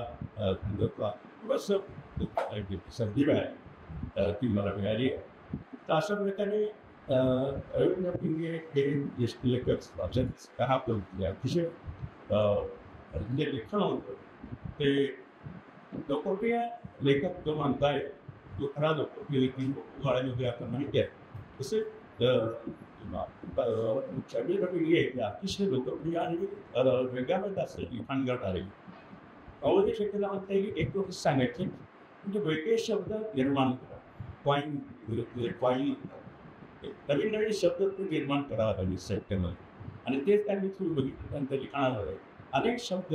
संधी मिळाली ती मला मिळाली. तर अशा प्रकारे रवींद्र पिंगे हे ज्येष्ठ लेखक अतिशय जे लेखन होतं ते लोकप्रिय लेखक जो म्हणताय तो खरा लोकप्रिय लेखी आपण माहिती आहे. तसे रवींद्र पिंगे अतिशय लोकप्रिय आणि वेगळ्या प्रकारचं लिखाण करणारे अवधी शक्यता म्हणता येईल एक गोष्ट सांगायची म्हणजे वेगळे शब्द निर्माण करा कॉईन नवीन नवीन शब्द ते निर्माण करावा लागले साहित्यामध्ये आणि तेच त्यांनी सुरू बघितलं त्यांच्या लिखाणावर अनेक शब्द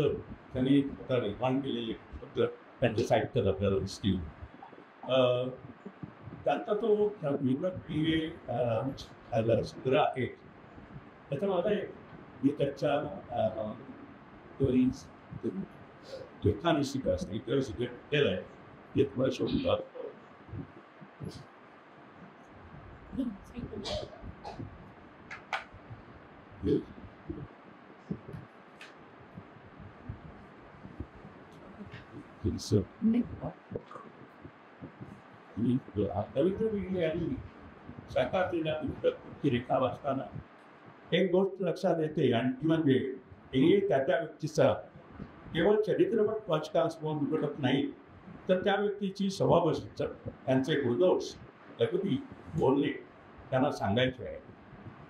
त्यांनी निर्माण केलेले शब्द त्यांच्या साहित्यात आपल्याला दिसतील. त्यांचा तो विनोद पिंगे सूत्र आहे त्याच्यामध्ये मी त्याच्या लेखाने शिकत असते इतर शिकत केलं आहे ते तुम्हाला शोधतात. रवींद्र पिंगे यांनी साकारलेल्या रेखा वाचताना एक गोष्ट लक्षात येते आणि ती म्हणजे पिंगे त्या व्यक्तीचा केवळ चरित्रपट वाचकास निवडत नाही तर त्या व्यक्तीची स्वभाववैशिष्ट्य त्यांचे गुणदोष लघुती बोलणे त्यांना सांगायचे आहे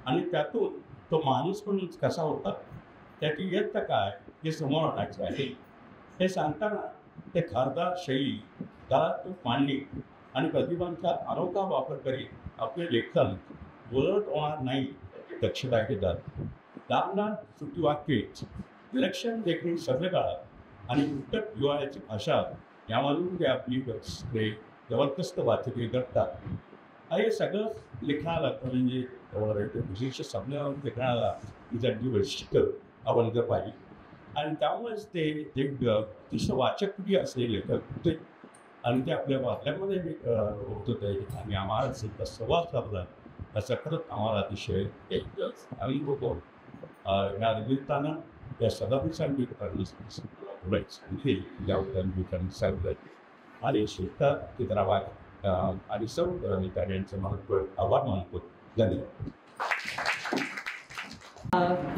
आणि त्यातून तो माणूस पण कसा होता त्याची व्यक्त काय हे समोर आणायचं आहे. हे सांगताना ते खारदार शैली कलात्मक मांडणी आणि प्रतिभांचा अनोखा वापर करीत आपले लेखन बोलत होणार नाही दक्षता घेतात. लांबलांब सुटीवाक्ये विलक्षण देखील शब्दकाळ आणि उत्कट हिवाळ्याची भाषा यामधून ते आपली जबरदस्त वाचके करतात. हे सगळं लिखाणाला म्हणजे विशेष शब्दावर लिखाणाला त्यांची वैशिष्ट्य आवडलं पाहिजे आणि त्यामुळेच ते अतिशय वाचकप्रिय असलेले लेखक होते आणि ते आपल्या वाचल्यामध्ये होत होते आणि आम्हाला संवाद साधला असं खरंच आम्हाला अतिशय आम्ही होतो या निमित्तानं त्या सदापिसांनी rights. हे याबद्दल मी त्यांनी सांगितलं आणि स्वतः चित्राबाद आणि सर्व कर्मचाऱ्यांचं महत्त्व आभार मानतो. धन्यवाद.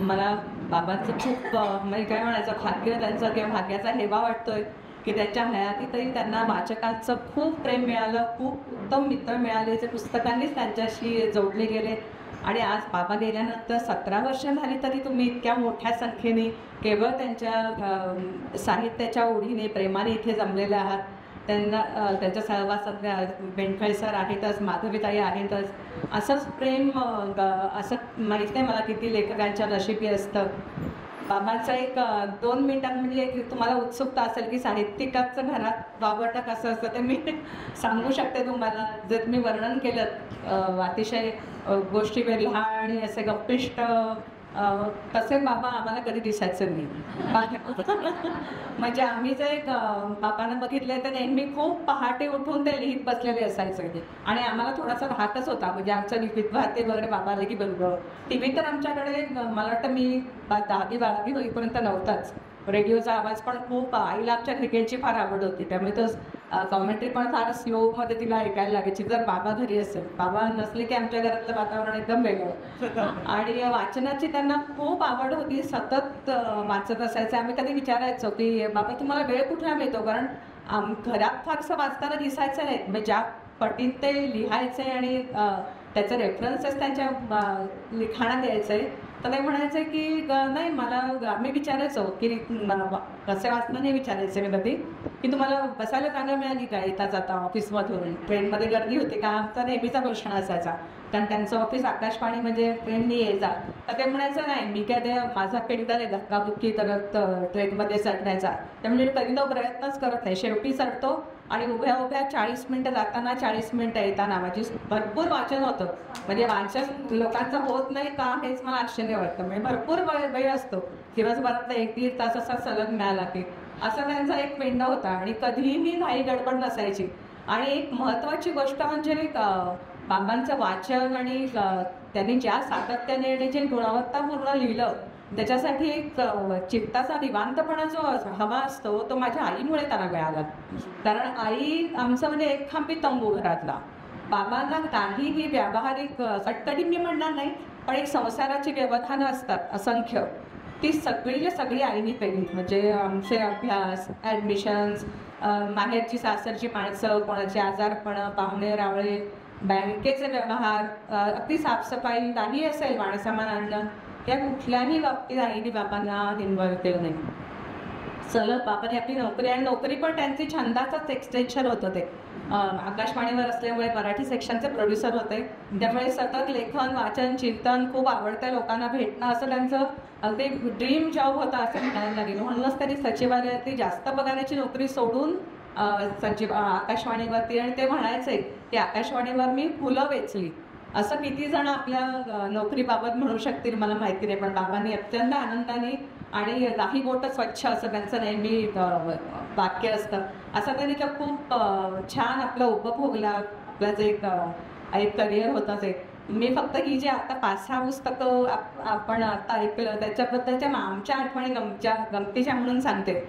मला बाबांचं खूप म्हणजे काय म्हणायचं भाग्य त्यांचं किंवा भाग्याचा हेवा वाटतोय की त्यांच्या हयातीतही त्यांना वाचकांचं खूप प्रेम मिळालं, खूप उत्तम मित्र मिळाले जे पुस्तकांनीच त्यांच्याशी जोडले गेले. आणि आज बाबा गेल्यानंतर 17 वर्ष झाली तरी तुम्ही इतक्या मोठ्या संख्येने केवळ त्यांच्या साहित्याच्या ओढीने प्रेमाने इथे जमलेले आहात. त्यांना त्यांच्या सहवासात बेंडफळ सर आहेतच, माधवीताई आहेतच. असंच प्रेम असं माहीत नाही मला किती लेखकांच्या नशिबी असतं. बाबांचं एक 2 मिनिटांत म्हणजे एक तुम्हाला उत्सुकता असेल की साहित्यिकाचं घरात वावरतं कसं असतं ते मी सांगू शकते तुम्हाला. जर तुम्ही वर्णन केलं अतिशय गोष्टी लहान आणि असे गप्पिष्ट तसे बाबा आम्हाला कधी दिसायचं नाही. म्हणजे आम्ही जे बाबांना बघितले तर नेहमी खूप पहाटे उठून ते लिहित बसलेले असायचे आणि आम्हाला थोडासा राहतच होता. म्हणजे आमचं विद्वार्थी वगैरे बाबा आले की बरोबर टी व्ही तर आमच्याकडे मला वाटतं मी 10वी-12वी होईपर्यंत नव्हताच. रेडिओचा आवाज पण खूप आईला आमच्या क्रिकेटची फार आवड होती त्यामुळे तो कॉमेंट्री पण फार स्लोमध्ये तिला ऐकायला लागायची जर बाबा घरी असेल. बाबा नसले की आमच्या घरातलं वातावरण एकदम वेगळं. आणि वाचनाची त्यांना खूप आवड होती, सतत वाचत असायचं. आम्ही कधी विचारायचो की बाबा तुम्हाला वेळ कुठला मिळतो, कारण घरात फारसं वाचताना दिसायचं नाही. म्हणजे ज्या पटीत ते लिहायचे आणि त्याचे रेफरन्सेस त्यांच्या लिखाणात द्यायचे तर ते म्हणायचे की नाही मला आम्ही विचारायचो की कसे वाचणं नाही विचारायचे मी कधी की तुम्हाला बसायला जागा मिळाली का येता जाता ऑफिसमधून, ट्रेनमध्ये गर्दी होती का, आमचा नेहमीचा प्रश्न असायचा. कारण त्यांचं ऑफिस आकाशवाणी म्हणजे ट्रेननी यायचा. तर ते म्हणायचं नाही मी काय ते माझा पेंटर आहे धक्काबुक्की करत ट्रेनमध्ये चढण्याचा, त्यामुळे कधी तो प्रयत्नच करत नाही. शेवटी चढतो आणि उभ्या उभ्या 40 मिनिटं जाताना 40 मिनिटं येताना माझी भरपूर वाचन होतं. म्हणजे वाचन लोकांचं होत नाही का हेच मला आश्चर्य वाटतं. म्हणजे भरपूर वेळ असतो दिवसभरात 1-1.5 तास असा सलग मिळाला की असा त्यांचा एक पेंडा होता आणि कधीही मी घाई गडबड नसायची. आणि एक महत्त्वाची गोष्ट म्हणजे बाबांचं वाचन आणि त्यांनी ज्या सातत्याने आणि जे गुणवत्तापूर्ण लिहिलं त्याच्यासाठी एक चित्ताचा निवांतपणा जो हवा असतो तो माझ्या आईमुळे त्यांना मिळाला. कारण आई आमचं म्हणजे एक खांबी तंबू घरातला. बाबांना काहीही व्यावहारिक कटकटी मी म्हणणार नाही पण एक संसाराची व्यवधानं असतात असंख्य, ती सगळी आईनी पेली. म्हणजे आमचे अभ्यास, ॲडमिशन्स, माहेरची सासरची माणसं, कोणाचे आजारपणं, पाहुणे रावळे, बँकेचे व्यवहार, अगदी साफसफाई काही असेल माणसामान आणणं, या कुठल्याही बाबतीत आईने बाबांना इन्व्हॉल्व केलं नाही. सलग बाबांनी आपली नोकरी आणि नोकरी पण त्यांची छंदाचंच एक्सटेन्शन होतं. ते आकाशवाणीवर असल्यामुळे मराठी सेक्शनचे प्रोड्युसर होते त्यामुळे सतत लेखन, वाचन, चिंतन, खूप आवडत्या लोकांना भेटणं असं त्यांचं अगदी ड्रीम जॉब होता असं म्हणायला लागेल. म्हणूनच त्यांनी सचिवालयातली जास्त पगाराची नोकरी सोडून आकाशवाणीवरती, आणि ते म्हणायचे की आकाशवाणीवर मी फुलं वेचली. असं किती जण आपल्या नोकरीबाबत म्हणू शकतील मला माहिती नाही, पण बाबांनी अत्यंत आनंदाने आणि काही बोट स्वच्छ असं त्यांचं नेहमी वाक्य असतं. असं त्यांनी खूप छान आपलं उपभोगला. आपलं जे एक करिअर होतं ते मी फक्त ही जे आता 5-6 पुस्तकं आपण आता ऐकलं त्याच्याबद्दलच्या आमच्या आठवणी गमतीच्या म्हणून सांगते.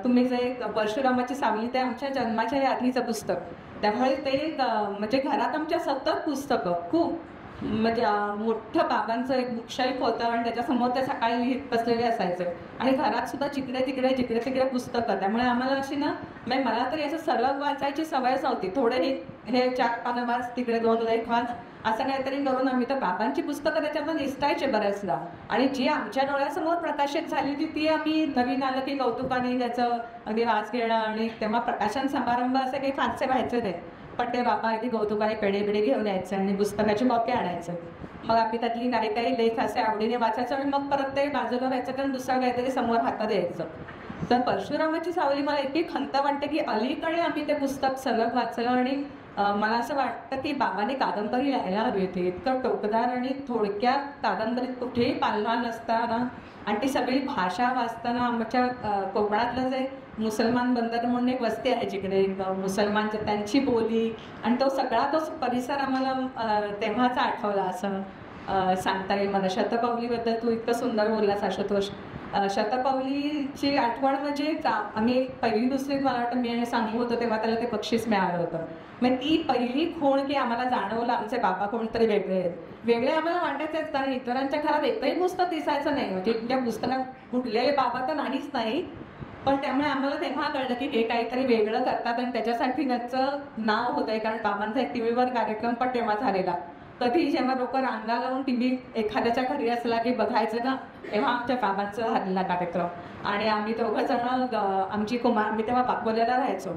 तुम्ही जे परशुरामाची सावली ते आमच्या जन्माच्या आधीचं पुस्तक, त्यामुळे ते म्हणजे घरात आमच्या सतत पुस्तकं खूप म्हणजे मोठं बाबांचं एक बुकशेल्फ होतं आणि त्याच्यासमोर ते सकाळी लिहित बसलेले असायचे आणि घरात सुद्धा जिकडे तिकडे पुस्तकं. त्यामुळे आम्हाला अशी ना म्हणजे मला तरी असं सलग वाचायची सवयच नव्हती. थोडे हे 4 पानं वाच, तिकडे 2 लेख वाच, असं काहीतरी करून आम्ही तर बाबांची पुस्तकं त्याच्यातून निसटायचे बऱ्याचदा. आणि जी आमच्या डोळ्यासमोर प्रकाशित झाली ती आम्ही नवीन आलं की कौतुकाने त्याचं अगदी वाच घेणं. आणि तेव्हा प्रकाशन समारंभ असे काही फारसे व्हायचे नाही, पण ते बाबा अगदी कौतुकाने पेढे घेऊन यायचे आणि पुस्तकाची कॉपी आणायचं. मग आम्ही त्यातली काही लेख असे आवडीने वाचायचं आणि मग परत ते बाजूला व्हायचं कारण दुसरं काहीतरी समोर हातात यायचं. तर परशुरामाची सावली मला इतकी खंत वाटते की अलीकडे आम्ही ते पुस्तक सलग वाचलं आणि मला असं वाटतं की बाबांनी कादंबरी लिहायला हवी होती. इतकं टोकदार आणि थोडक्यात कादंबरीत कुठेही पालना नसताना आणि ती सगळी भाषा वाचताना आमच्या कोकणातलं जे मुसलमान बंदर म्हणून एक वस्ती आहे जिकडे मुसलमानच्या त्यांची बोली आणि तो सगळा तो परिसर आम्हाला तेव्हाचा आठवला असं सांगता येईल मला. शतपावलीबद्दल तू इतकं सुंदर बोललास आशुतोष. शतपावलीची आठवण म्हणजे आम्ही पहिली दुसरी मला वाटतं मी सांगू होतो तेव्हा त्याला ते बक्षीस मिळालं होतं. मग ती पहिली खूण की आम्हाला जाणवलं आमचे बाबा कोणतरी वेगळे आहेत. वेगळे आम्हाला वाटायचे कारण इतरांच्या घरात एकही पुस्तक दिसायचं नाही, म्हणजे त्या पुस्तकात कुठलेले बाबा तर नाहीच नाही, पण त्यामुळे आम्हाला तेव्हा कळलं की हे काहीतरी वेगळं करतात आणि त्याच्यासाठी त्यांचं नाव होतंय. कारण बाबांचा एक टीव्हीवर कार्यक्रम पण तेव्हा झालेला. कधी जेव्हा लोक रांगा लावून टीव्ही एखाद्याच्या घरी असला की बघायचं ना, तेव्हा आमच्या बाबांचा झालेला कार्यक्रम आणि आम्ही दोघं जण आमची कुमार आम्ही तेव्हा बागोल्याला राहायचो,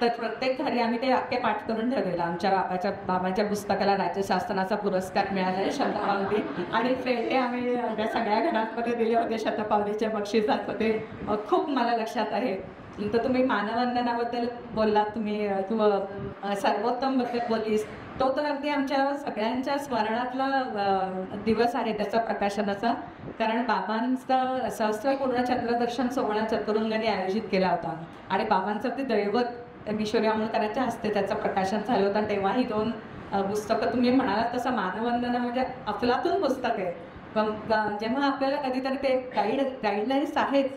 तर प्रत्येक घरी आम्ही ते वाक्य पाठ करून ठेवलेलं. आमच्या बाबांच्या पुस्तकाला राज्य शासनाचा पुरस्कार मिळाला आहे शतपावली, आणि फेटे आम्ही त्या सगळ्या घरांमध्ये दिले होते शतपावलीच्या बक्षिसात होते. खूप मला लक्षात आहे. तर तुम्ही मानवंदनाबद्दल बोललात, तुम्ही सर्वोत्तम बद्दल बोललीस, तो तर अगदी आमच्या सगळ्यांच्या स्मरणातला दिवस आहे त्याचा प्रकाशनाचा. कारण बाबांचा सहस्त्र पूर्ण चंद्रदर्शन सोहळा चतुरंगाने आयोजित केला होता आणि बाबांचं ते दैवत किशोरी आंबेडकरांच्या हस्ते त्याचं प्रकाशन झालं होतं. तेव्हा ही 2 पुस्तकं तुम्ही म्हणालात तसं मानवंदना म्हणजे अफलातून पुस्तक आहे. पण जेव्हा आपल्याला कधीतरी ते गाईडलाईन्स आहेत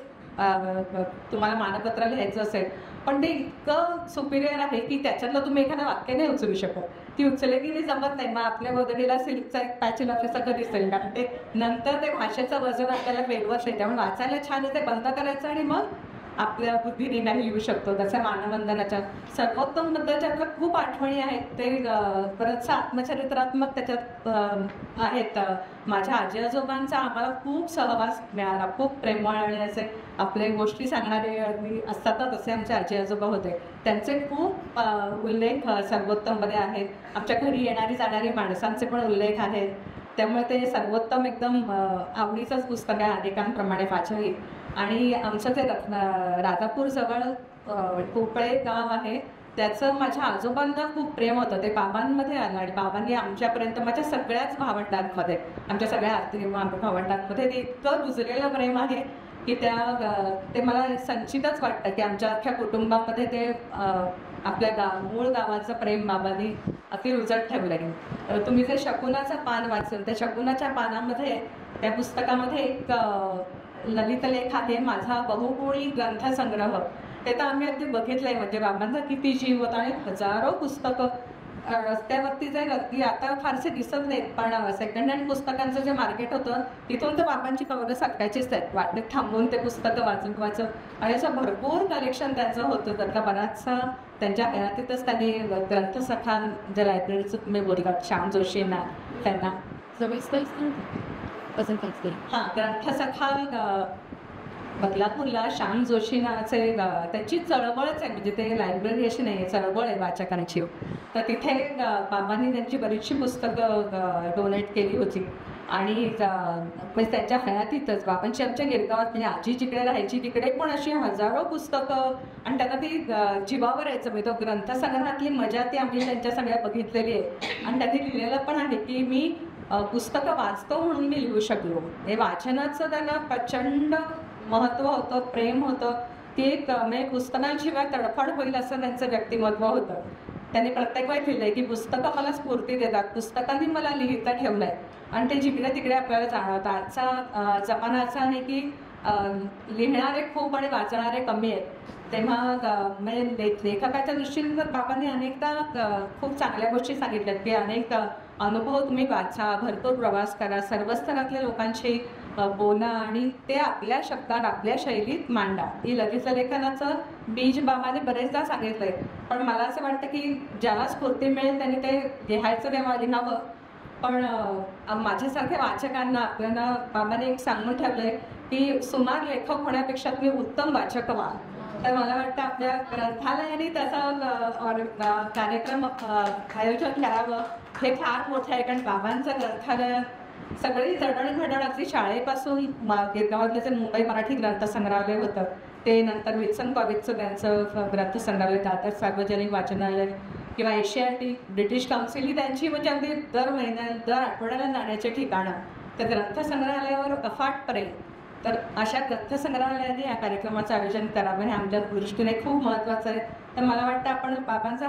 तुम्हाला मानपत्र लिहायचं असेल, पण ते इतकं सुपिरियर आहे की त्याच्यातलं तुम्ही एखादं वाक्य नाही उचलू शकत. ती उचलली गेली जमत नाही. मग आपल्या गोदडीला सिल्कचा एक पॅचल आपल्या सगळं दिसेल, कारण ते नंतर ते भाषेचं वजन आपल्याला वेगळंच आहे. त्यामुळे वाचायला छान आहे, ते बंद करायचं आणि मग आपल्या बुद्धीने लिहू शकतो. त्याच्या मानवंदनाच्या सर्वोत्तम बद्दलच्या खूप आठवणी आहेत. ते परतचं आत्मचरित्रात्मक त्याच्यात आहेत. माझ्या आजी आजोबांचा आम्हाला खूप सहवास मिळाला, खूप प्रेमळ आणि असे आपले गोष्टी सांगणारे असतातच असे आमचे आजी आजोबा होते. त्यांचे खूप उल्लेख सर्वोत्तममध्ये आहेत. आमच्या घरी येणारी जाणारी माणसांचे पण उल्लेख आहेत. त्यामुळे ते सर्वोत्तम एकदम आवडीचंच पुस्तक आहे अनेकांप्रमाणे माझ्याही. आणि आमचं ते राजापूरजवळ कोपळे गाव आहे, त्याचं माझ्या आजोबांना खूप प्रेम होतं. ते बाबांमध्ये आलं आणि बाबांनी आमच्यापर्यंत माझ्या सगळ्याच भावंडांमध्ये, आमच्या सगळ्या भावंडांमध्ये ते इतकं रुजलेलं प्रेम आहे की ते मला संचितच वाटतं की आमच्या अख्ख्या कुटुंबामध्ये ते आपल्या मूळ गावाचं प्रेम बाबांनी अति रुजत ठेवलं आहे. तुम्ही जे शकुनाचं पान वाचलं, त्या शकुनाच्या पानामध्ये त्या पुस्तकामध्ये एक ललित लेख आहे, माझा बहुकोळी ग्रंथसंग्रह. ते तर आम्ही अगदी बघितलंय, म्हणजे बाबांचा किती जीव होता आणि हजारो पुस्तकं रस्त्यावरती जे अगदी आता फारसे दिसत नाहीत, पण सेकंड हँड पुस्तकांचं जे मार्केट होतं तिथून तर बाबांची कवरं सगळ्याचीच आहेत. वाटेत थांबून ते पुस्तकं वाचत आणि असं भरपूर कलेक्शन त्यांचं होतं. त्यातला बराचसा त्यांच्या घरातीतच त्यांनी ग्रंथसखा जे लायब्ररीचं तुम्ही बोललात श्याम जोशींना, त्यांना हां ग्रंथसखा बदलापूरला श्याम जोशी नावाचे त्याची चळवळच आहे, म्हणजे ते लायब्ररी अशी नाही आहे, चळवळ आहे वाचकांची. तर तिथे बाबांनी त्यांची बरीचशी पुस्तकं डोनेट केली होती आणि म्हणजे त्यांच्या हयातीतच बाबांची आमच्या गिरगावात म्हणजे आजी जिकडे राहायची तिकडे पण अशी हजारो पुस्तकं आणि त्यांना ती जीवावर यायचं. म्हणजे तो ग्रंथसंग्रहातली मजा ती आम्ही त्यांच्या सगळ्या बघितलेली आहे आणि त्यांनी लिहिलेलं पण आहे की मी पुस्तकं वाचतो म्हणून मी लिहू शकलो. हे वाचनाचं त्यांना प्रचंड महत्त्व होतं, प्रेम होतं. ते एक म्हणजे पुस्तकांशिवाय तडफड होईल असं त्यांचं व्यक्तिमत्व होतं. त्यांनी प्रत्येक वेळी लिहिलंय की पुस्तकं मला स्फूर्ती देतात, पुस्तकांनी मला लिहिता ठेवलंय आणि ते जिकडे तिकडे आपल्याला जाणवतं. आजचा जमाना असा आहे की लिहिणारे खूप आणि वाचणारे कमी आहेत. तेव्हा म्हणजे लेखकाच्या दृष्टीने तर बाबांनी अनेकदा खूप चांगल्या गोष्टी सांगितल्यात की अनेक अनुभव तुम्ही वाचा, भरपूर प्रवास करा, सर्व स्तरातल्या लोकांशी बोला आणि ते आपल्या शब्दात आपल्या शैलीत मांडा. ही ललित लेखनाचं बीज बाबाने बरेचदा सांगितलंय. पण मला असं वाटतं की ज्याला स्फूर्ती मिळेल त्यांनी ते लिहायचं तेव्हा लिहावं. पण माझ्यासारख्या वाचकांना आपल्याला बाबाने एक सांगून ठेवलंय की सुमार लेखक होण्यापेक्षा तुम्ही उत्तम वाचक व्हा. तर मला वाटतं आपल्या ग्रंथालयाने त्याचा कार्यक्रम आयोजन करावं हे फार मोठं आहे. कारण बाबांचं ग्रंथालय सगळी जडणघडण अगदी शाळेपासून गिरगावातलं जे मुंबई मराठी ग्रंथसंग्रहालय होतं ते, नंतर विल्सन कॉलेजचं त्यांचं ग्रंथसंग्रहालय, दादर सार्वजनिक वाचनालय किंवा एशियाटिक ब्रिटिश काउन्सिल ही त्यांची म्हणजे अगदी दर महिन्यात दर आठवड्याला जाण्याचे ठिकाणं. तर ग्रंथसंग्रहालयावर अफाट प्रेम. तर अशा ग्रंथसंग्रहालयाने या कार्यक्रमाचं आयोजन करावं हे आमच्या दृष्टीने खूप महत्त्वाचं आहे. तर मला वाटतं आपण बाबांचा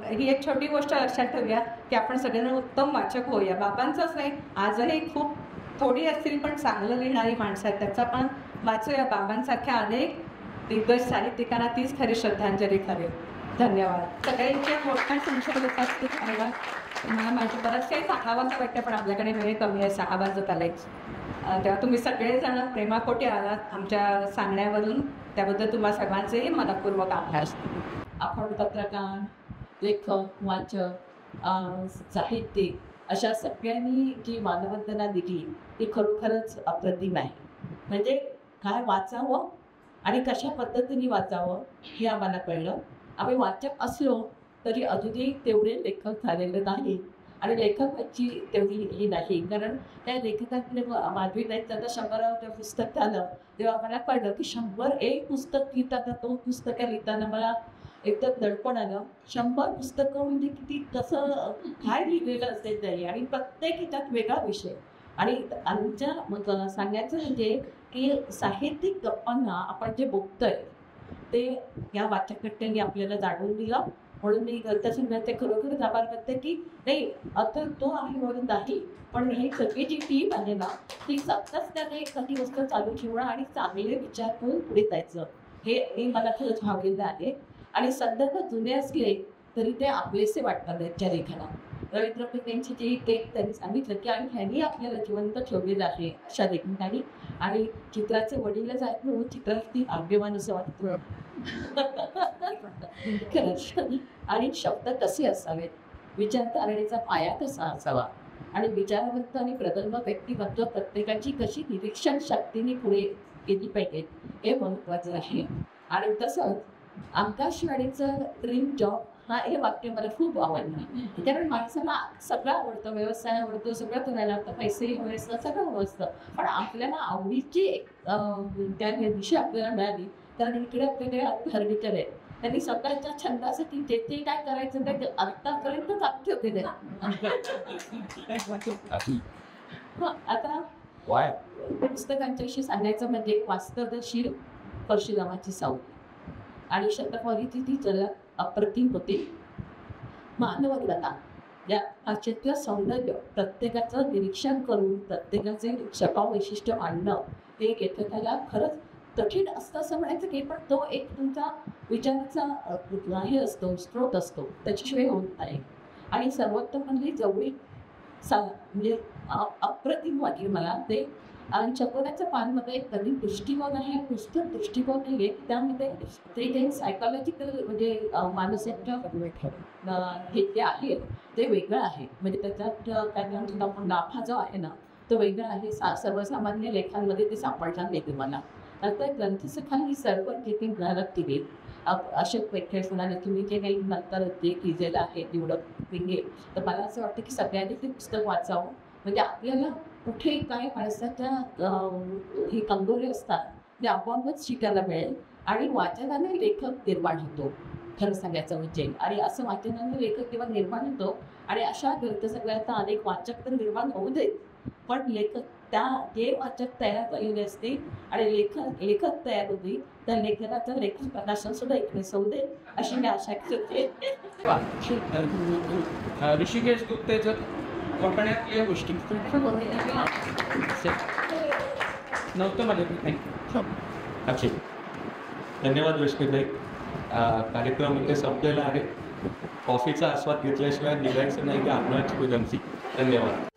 ही एक छोटी गोष्ट लक्षात ठेवूया की आपण सगळ्यांना उत्तम वाचक होऊया. बाबांचंच नाही, आजही खूप थोडी असतील पण चांगलं लिहिणारी माणसं आहेत, त्याचा पण वाचूया. बाबांसारख्या अनेक दिग्गज साहित्यिकांना तीच खरी श्रद्धांजली ठरेल. धन्यवाद. सगळ्यांचे मोठ्या संशय उपस्थित आहे. मला माझं बरंच काही सांगावं असं वाटतं, पण आपल्याकडे वेळ कमी आहे, 6 वाजत आलेच. तेव्हा तुम्ही सगळेजण प्रेमापोटी आलात आमच्या सांगण्यावरून, त्याबद्दल तुम्हा सर्वांचेही मनपूर्वक आभार. आपण पत्रकार, लेखक, वाचक, साहित्यिक अशा सगळ्यांनी जी मानवंदना दिली ती खरोखरच अप्रतिम आहे. म्हणजे काय वाचावं आणि कशा पद्धतीने वाचावं हे आम्हाला कळलं. आम्ही वाचक असलो तरी अजूनही तेवढे लेखक झालेले नाही आणि लेखकाची तेवढी ही नाही. कारण त्या लेखकाकडे माधवी नाईकचं आता 100 पुस्तक झालं तेव्हा आम्हाला कळलं की 101 पुस्तक लिहिताना, 2 पुस्तकं लिहिताना मला एकदम दडपण आलं. 100 पुस्तकं म्हणजे किती, कसं, काय लिहिलेलं असेल तरी, आणि प्रत्येक ह्याच्यात वेगळा विषय. आणि आमच्या सांगायचं म्हणजे की साहित्यिक गप्पांना आपण जे बघतोय ते या वाचककट्ट्यांनी आपल्याला जाणून दिलं. म्हणून मी ग्रंथसंग्रहाचे खरोखरच आभार करते की नाही आता तो आहे म्हणून नाही, पण ही सगळी जी टीम आहे ना ती सातत्याने एखादी गोष्ट चालू ठेवणं आणि चांगले विचार करून पुढे जायचं हे मला खरंच भावलेलं आहे. आणि संदर्भ जुने असले तरी ते आपलेसे वाटतात त्यांच्या लेखनात. रवींद्र पेंची जी टेक त्यांनी सांगितलं की आणि ह्यांनी आपल्याला जिवंत ठेवलेलं आहे अशा लेखकांनी. आणि चित्राचे वडीलच आहेत म्हणून चित्रावरती अभिमान असं वाटतं. खरंच. आणि शब्द कसे असावेत, विचारधारणेचा पाया कसा असावा आणि विचारवंत आणि प्रगल्भ व्यक्तिमत्व प्रत्येकाची कशी निरीक्षण शक्तीने पुढे गेली पाहिजे हे महत्त्वाचं आहे. आणि तसंच आकाशवाणीचं ड्रीम जॉब हे वाक्य मला खूप आवडलं. कारण माणसाला सगळं आवडतं, व्यवसाय आवडतो, सगळं करायला लागतं, पैसेही हवे असतं, सगळं हवं असतं, पण आपल्याला आवडीची त्या दिशा आपल्याला मिळाली. कारण इकडे आपल्याकडे हरविटर आहे, त्यांनी स्वतःच्या छंदासाठी जे ते काय करायचं ते आत्तापर्यंत चालू ठेवलेलं आहे. आता पुस्तकांच्याशी सांगायचं म्हणजे वास्तवशीर परशुरामाची सावली आणि शतकवारीची ती जरा अप्रतिम होती. मानवता या पाश्चात्य सौंदर्य प्रत्येकाचं निरीक्षण करून प्रत्येकाचे स्वभाव वैशिष्ट्य आणणं हे लेखकाला खरंच कठीण असतं असं म्हणायचं की, पण तो एक तुमचा विचाराचा हे असतो, स्रोत असतो, त्याच्याशिवाय होत नाही. आणि सर्वोत्तम म्हणजे जवळीक म्हणजे अप्रतिम वाटली मला ते. आणि चकोऱ्याच्या पानमध्ये एक नवीन दृष्टिकोन आहे, पुस्तक दृष्टिकोन आहे, त्यामध्ये ते काही सायकॉलॉजिकल म्हणजे मानसिक हे जे आहे ते वेगळं आहे. म्हणजे त्याच्यात काय म्हणतो आपण गाभा जो आहे ना तो वेगळा आहे. सर्वसामान्य लेखांमध्ये ते सापडणार नाही तुम्हाला. आता ग्रंथसखांनी सर्व जे काही ज्ञानात दिले अशोक व्याख्यानाने तुम्ही जे काही नंतर जे लिहिलेलं आहे निवडक पिंगे, तर मला असं वाटतं की सगळ्यांनी ते पुस्तक वाचावं. म्हणजे आपल्याला कुठे काय माणसाच्या हे कंगोरे असतात ते आपोआपच शिकायला मिळेल आणि वाचनाने लेखक निर्माण होतो खरं सांगायचं म्हणजे. आणि असं वाचनाने लेखक तेव्हा निर्माण होतो आणि अशा ग्रंथसंग्रहाचा अनेक वाचक तर निर्माण होऊ देत, पण लेखक त्या जे वाचक तयार झालेले असतील आणि लेखक तयार होतील त्या लेखनाचं लेखन प्रकाशन सुद्धा इकडे होऊ दे अशी मी आशा करते. ऋषिकेश गुप्तेचं कोकणातल्या गोष्टी नव्हतं माझ्याकडे. अच्छा, धन्यवाद रश्मीताई. कार्यक्रम इथे संपलेला आहे. कॉफीचा आस्वाद घेतल्याशिवाय निघायचं नाही की आम्हाला धन्यवाद.